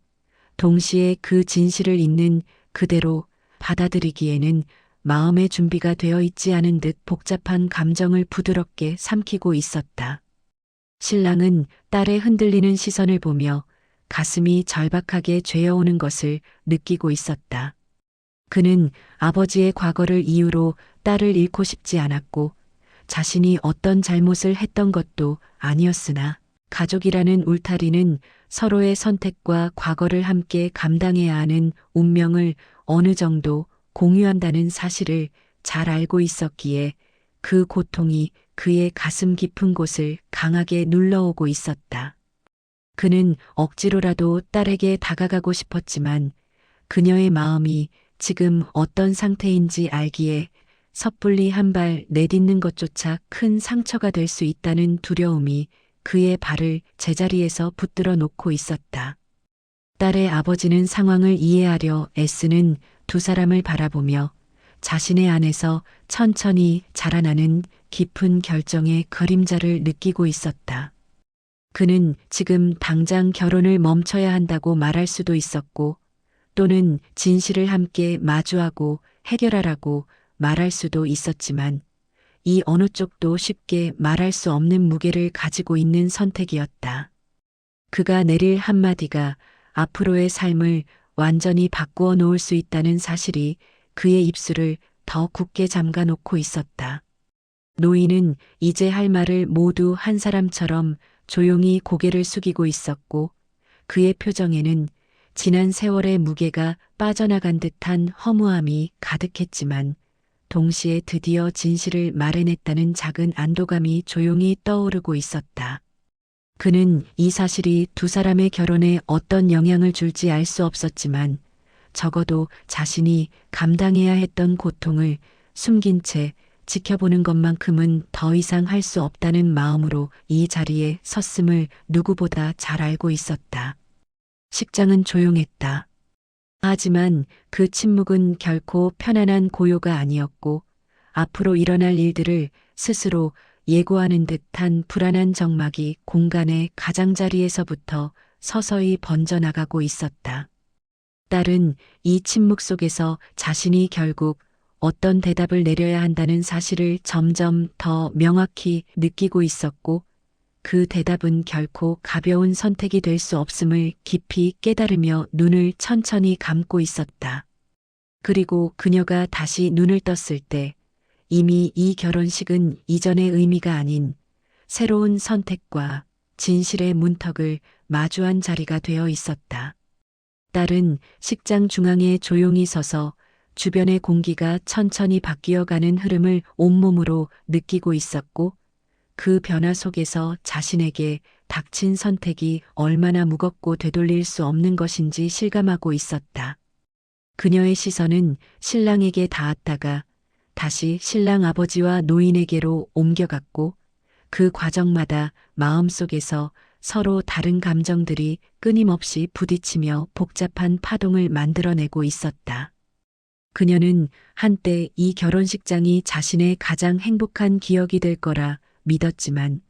동시에 그 진실을 잇는 그대로 받아들이기에는 마음의 준비가 되어 있지 않은 듯 복잡한 감정을 부드럽게 삼키고 있었다. 신랑은 딸의 흔들리는 시선을 보며 가슴이 절박하게 죄어오는 것을 느끼고 있었다. 그는 아버지의 과거를 이유로 딸을 잃고 싶지 않았고 자신이 어떤 잘못을 했던 것도 아니었으나 가족이라는 울타리는 서로의 선택과 과거를 함께 감당해야 하는 운명을 어느 정도 공유한다는 사실을 잘 알고 있었기에 그 고통이 그의 가슴 깊은 곳을 강하게 눌러오고 있었다. 그는 억지로라도 딸에게 다가가고 싶었지만 그녀의 마음이 지금 어떤 상태인지 알기에 섣불리 한 발 내딛는 것조차 큰 상처가 될 수 있다는 두려움이 그의 발을 제자리에서 붙들어 놓고 있었다. 딸의 아버지는 상황을 이해하려 애쓰는 두 사람을 바라보며 자신의 안에서 천천히 자라나는 깊은 결정의 그림자를 느끼고 있었다. 그는 지금 당장 결혼을 멈춰야 한다고 말할 수도 있었고 또는 진실을 함께 마주하고 해결하라고 말할 수도 있었지만 이 어느 쪽도 쉽게 말할 수 없는 무게를 가지고 있는 선택이었다. 그가 내릴 한마디가 앞으로의 삶을 완전히 바꾸어 놓을 수 있다는 사실이 그의 입술을 더 굳게 잠가 놓고 있었다. 노인은 이제 할 말을 모두 한 사람처럼 조용히 고개를 숙이고 있었고 그의 표정에는 지난 세월의 무게가 빠져나간 듯한 허무함이 가득했지만 동시에 드디어 진실을 말해냈다는 작은 안도감이 조용히 떠오르고 있었다. 그는 이 사실이 두 사람의 결혼에 어떤 영향을 줄지 알 수 없었지만 적어도 자신이 감당해야 했던 고통을 숨긴 채 지켜보는 것만큼은 더 이상 할 수 없다는 마음으로 이 자리에 섰음을 누구보다 잘 알고 있었다. 식장은 조용했다. 하지만 그 침묵은 결코 편안한 고요가 아니었고 앞으로 일어날 일들을 스스로 예고하는 듯한 불안한 정막이 공간의 가장자리에서부터 서서히 번져나가고 있었다. 딸은 이 침묵 속에서 자신이 결국 어떤 대답을 내려야 한다는 사실을 점점 더 명확히 느끼고 있었고 그 대답은 결코 가벼운 선택이 될 수 없음을 깊이 깨달으며 눈을 천천히 감고 있었다. 그리고 그녀가 다시 눈을 떴을 때 이미 이 결혼식은 이전의 의미가 아닌 새로운 선택과 진실의 문턱을 마주한 자리가 되어 있었다. 딸은 식장 중앙에 조용히 서서 주변의 공기가 천천히 바뀌어가는 흐름을 온몸으로 느끼고 있었고 그 변화 속에서 자신에게 닥친 선택이 얼마나 무겁고 되돌릴 수 없는 것인지 실감하고 있었다. 그녀의 시선은 신랑에게 닿았다가 다시 신랑 아버지와 노인에게로 옮겨갔고 그 과정마다 마음속에서 서로 다른 감정들이 끊임없이 부딪히며 복잡한 파동을 만들어내고 있었다. 그녀는 한때 이 결혼식장이 자신의 가장 행복한 기억이 될 거라 믿었지만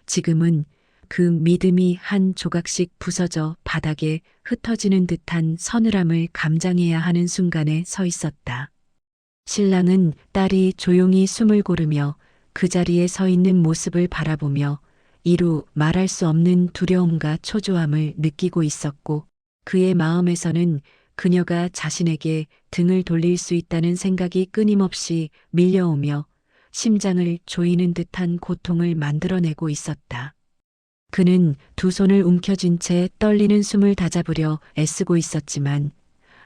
지금은 그 믿음이 한 조각씩 부서져 바닥에 흩어지는 듯한 서늘함을 감장해야 하는 순간에 서 있었다. 신랑은 딸이 조용히 숨을 고르며 그 자리에 서 있는 모습을 바라보며 이루 말할 수 없는 두려움과 초조함을 느끼고 있었고 그의 마음에서는 그녀가 자신에게 등을 돌릴 수 있다는 생각이 끊임없이 밀려오며 심장을 조이는 듯한 고통을 만들어내고 있었다. 그는 두 손을 움켜쥔 채 떨리는 숨을 다잡으려 애쓰고 있었지만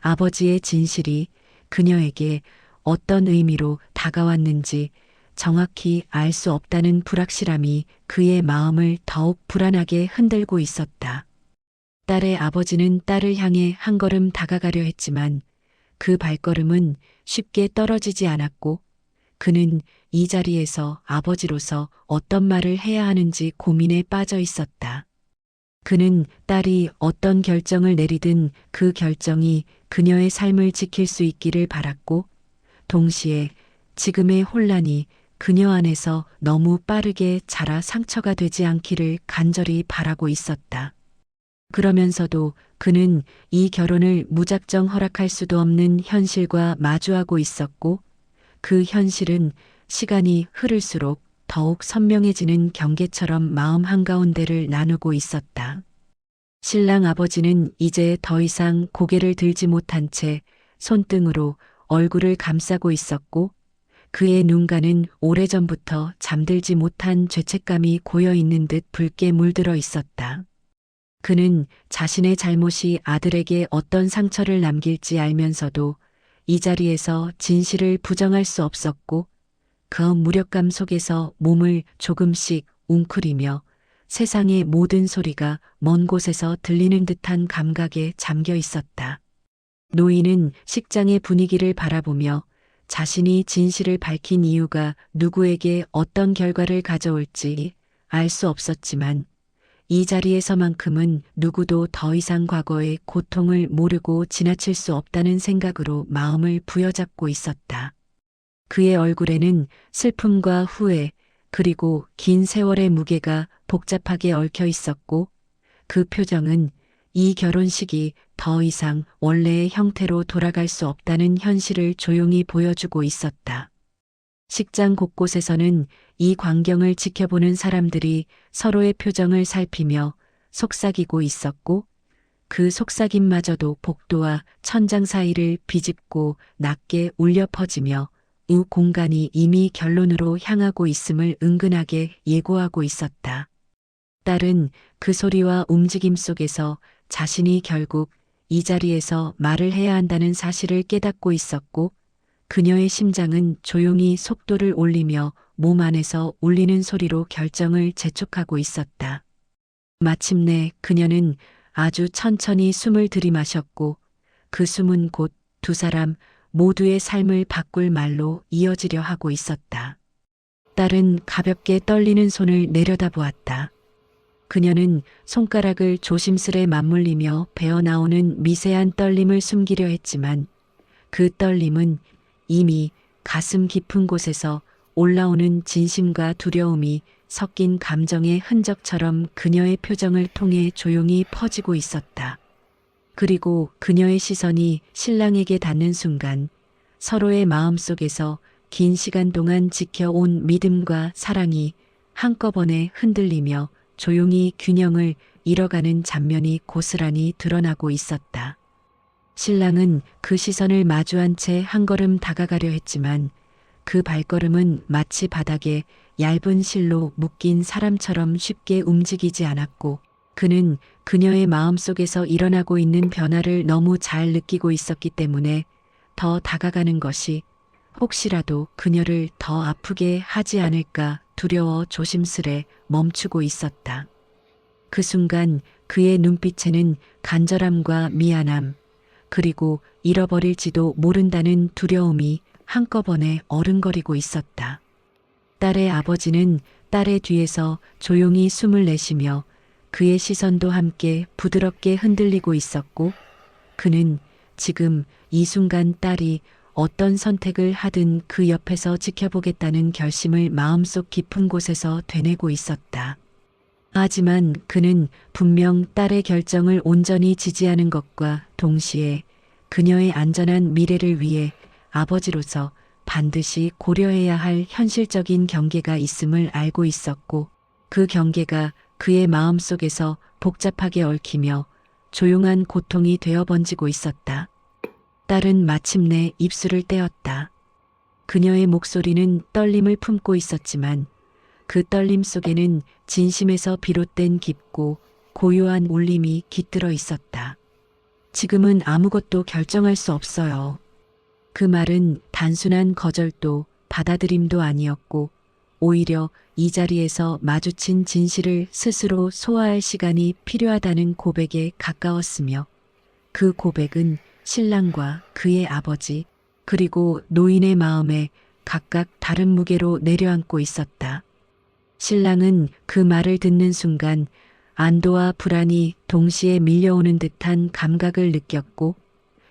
아버지의 진실이 그녀에게 어떤 의미로 다가왔는지 정확히 알 수 없다는 불확실함이 그의 마음을 더욱 불안하게 흔들고 있었다. 딸의 아버지는 딸을 향해 한 걸음 다가가려 했지만 그 발걸음은 쉽게 떨어지지 않았고 그는 이 자리에서 아버지로서 어떤 말을 해야 하는지 고민에 빠져 있었다. 그는 딸이 어떤 결정을 내리든 그 결정이 그녀의 삶을 지킬 수 있기를 바랐고 동시에 지금의 혼란이 그녀 안에서 너무 빠르게 자라 상처가 되지 않기를 간절히 바라고 있었다. 그러면서도 그는 이 결혼을 무작정 허락할 수도 없는 현실과 마주하고 있었고, 그 현실은 시간이 흐를수록 더욱 선명해지는 경계처럼 마음 한가운데를 나누고 있었다. 신랑 아버지는 이제 더 이상 고개를 들지 못한 채 손등으로 얼굴을 감싸고 있었고, 그의 눈가는 오래전부터 잠들지 못한 죄책감이 고여 있는 듯 붉게 물들어 있었다. 그는 자신의 잘못이 아들에게 어떤 상처를 남길지 알면서도 이 자리에서 진실을 부정할 수 없었고, 그 무력감 속에서 몸을 조금씩 웅크리며 세상의 모든 소리가 먼 곳에서 들리는 듯한 감각에 잠겨 있었다. 노인은 식장의 분위기를 바라보며 자신이 진실을 밝힌 이유가 누구에게 어떤 결과를 가져올지 알 수 없었지만, 이 자리에서만큼은 누구도 더 이상 과거의 고통을 모르고 지나칠 수 없다는 생각으로 마음을 부여잡고 있었다. 그의 얼굴에는 슬픔과 후회, 그리고 긴 세월의 무게가 복잡하게 얽혀 있었고, 그 표정은 이 결혼식이 더 이상 원래의 형태로 돌아갈 수 없다는 현실을 조용히 보여주고 있었다. 식장 곳곳에서는 이 광경을 지켜보는 사람들이 서로의 표정을 살피며 속삭이고 있었고, 그 속삭임마저도 복도와 천장 사이를 비집고 낮게 울려 퍼지며 이 공간이 이미 결론으로 향하고 있음을 은근하게 예고하고 있었다. 딸은 그 소리와 움직임 속에서 자신이 결국 이 자리에서 말을 해야 한다는 사실을 깨닫고 있었고, 그녀의 심장은 조용히 속도를 올리며 몸 안에서 울리는 소리로 결정을 재촉하고 있었다. 마침내 그녀는 아주 천천히 숨을 들이마셨고, 그 숨은 곧 두 사람 모두의 삶을 바꿀 말로 이어지려 하고 있었다. 딸은 가볍게 떨리는 손을 내려다보았다. 그녀는 손가락을 조심스레 맞물리며 배어나오는 미세한 떨림을 숨기려 했지만, 그 떨림은 이미 가슴 깊은 곳에서 올라오는 진심과 두려움이 섞인 감정의 흔적처럼 그녀의 표정을 통해 조용히 퍼지고 있었다. 그리고 그녀의 시선이 신랑에게 닿는 순간 서로의 마음속에서 긴 시간 동안 지켜온 믿음과 사랑이 한꺼번에 흔들리며 조용히 균형을 잃어가는 장면이 고스란히 드러나고 있었다. 신랑은 그 시선을 마주한 채 한 걸음 다가가려 했지만, 그 발걸음은 마치 바닥에 얇은 실로 묶인 사람처럼 쉽게 움직이지 않았고, 그는 그녀의 마음속에서 일어나고 있는 변화를 너무 잘 느끼고 있었기 때문에 더 다가가는 것이 혹시라도 그녀를 더 아프게 하지 않을까 두려워 조심스레 멈추고 있었다. 그 순간 그의 눈빛에는 간절함과 미안함, 그리고 잃어버릴지도 모른다는 두려움이 한꺼번에 어른거리고 있었다. 딸의 아버지는 딸의 뒤에서 조용히 숨을 내쉬며 그의 시선도 함께 부드럽게 흔들리고 있었고, 그는 지금 이 순간 딸이 어떤 선택을 하든 그 옆에서 지켜보겠다는 결심을 마음속 깊은 곳에서 되뇌고 있었다. 하지만 그는 분명 딸의 결정을 온전히 지지하는 것과 동시에 그녀의 안전한 미래를 위해 아버지로서 반드시 고려해야 할 현실적인 경계가 있음을 알고 있었고, 그 경계가 그의 마음속에서 복잡하게 얽히며 조용한 고통이 되어 번지고 있었다. 딸은 마침내 입술을 떼었다. 그녀의 목소리는 떨림을 품고 있었지만, 그 떨림 속에는 진심에서 비롯된 깊고 고요한 울림이 깃들어 있었다. 지금은 아무것도 결정할 수 없어요. 그 말은 단순한 거절도 받아들임도 아니었고, 오히려 이 자리에서 마주친 진실을 스스로 소화할 시간이 필요하다는 고백에 가까웠으며, 그 고백은 신랑과 그의 아버지, 그리고 노인의 마음에 각각 다른 무게로 내려앉고 있었다. 신랑은 그 말을 듣는 순간 안도와 불안이 동시에 밀려오는 듯한 감각을 느꼈고,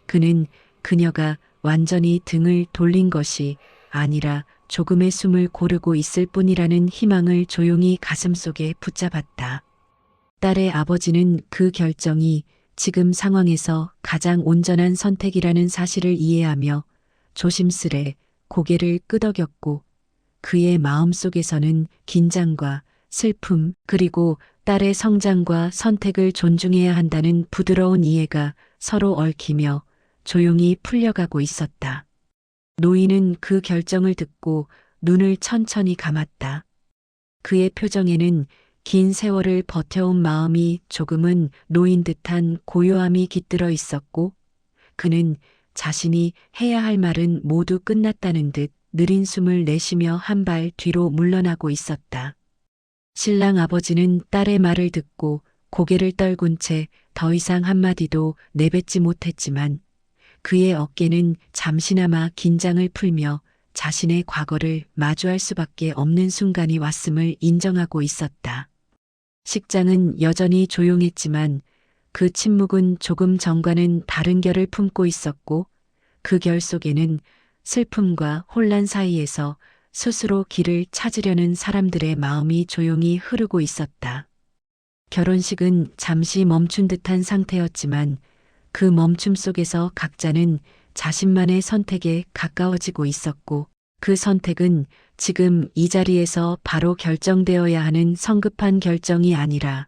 그는 그녀가 완전히 등을 돌린 것이 아니라 조금의 숨을 고르고 있을 뿐이라는 희망을 조용히 가슴속에 붙잡았다. 딸의 아버지는 그 결정이 지금 상황에서 가장 온전한 선택이라는 사실을 이해하며 조심스레 고개를 끄덕였고 그의 마음속에서는 긴장과 슬픔 그리고 딸의 성장과 선택을 존중해야 한다는 부드러운 이해가 서로 얽히며 조용히 풀려가고 있었다. 노인은 그 결정을 듣고 눈을 천천히 감았다. 그의 표정에는 긴 세월을 버텨온 마음이 조금은 놓인 듯한 고요함이 깃들어 있었고 그는 자신이 해야 할 말은 모두 끝났다는 듯 느린 숨을 내쉬며 한 발 뒤로 물러나고 있었다. 신랑 아버지는 딸의 말을 듣고 고개를 떨군 채 더 이상 한마디도 내뱉지 못했지만 그의 어깨는 잠시나마 긴장을 풀며 자신의 과거를 마주할 수밖에 없는 순간이 왔음을 인정하고 있었다. 식장은 여전히 조용했지만 그 침묵은 조금 전과는 다른 결을 품고 있었고 그 결 속에는 슬픔과 혼란 사이에서 스스로 길을 찾으려는 사람들의 마음이 조용히 흐르고 있었다. 결혼식은 잠시 멈춘 듯한 상태였지만 그 멈춤 속에서 각자는 자신만의 선택에 가까워지고 있었고 그 선택은 지금 이 자리에서 바로 결정되어야 하는 성급한 결정이 아니라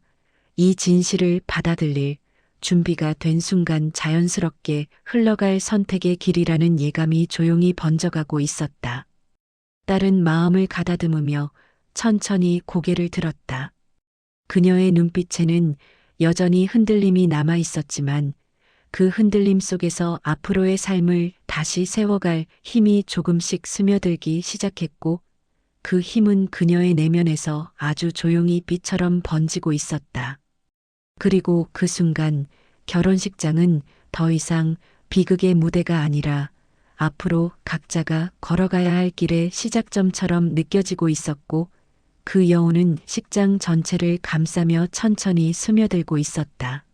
이 진실을 받아들일 준비가 된 순간 자연스럽게 흘러갈 선택의 길이라는 예감이 조용히 번져가고 있었다. 딸은 마음을 가다듬으며 천천히 고개를 들었다. 그녀의 눈빛에는 여전히 흔들림이 남아 있었지만 그 흔들림 속에서 앞으로의 삶을 다시 세워갈 힘이 조금씩 스며들기 시작했고 그 힘은 그녀의 내면에서 아주 조용히 빛처럼 번지고 있었다. 그리고 그 순간 결혼식장은 더 이상 비극의 무대가 아니라 앞으로 각자가 걸어가야 할 길의 시작점처럼 느껴지고 있었고 그 여운은 식장 전체를 감싸며 천천히 스며들고 있었다.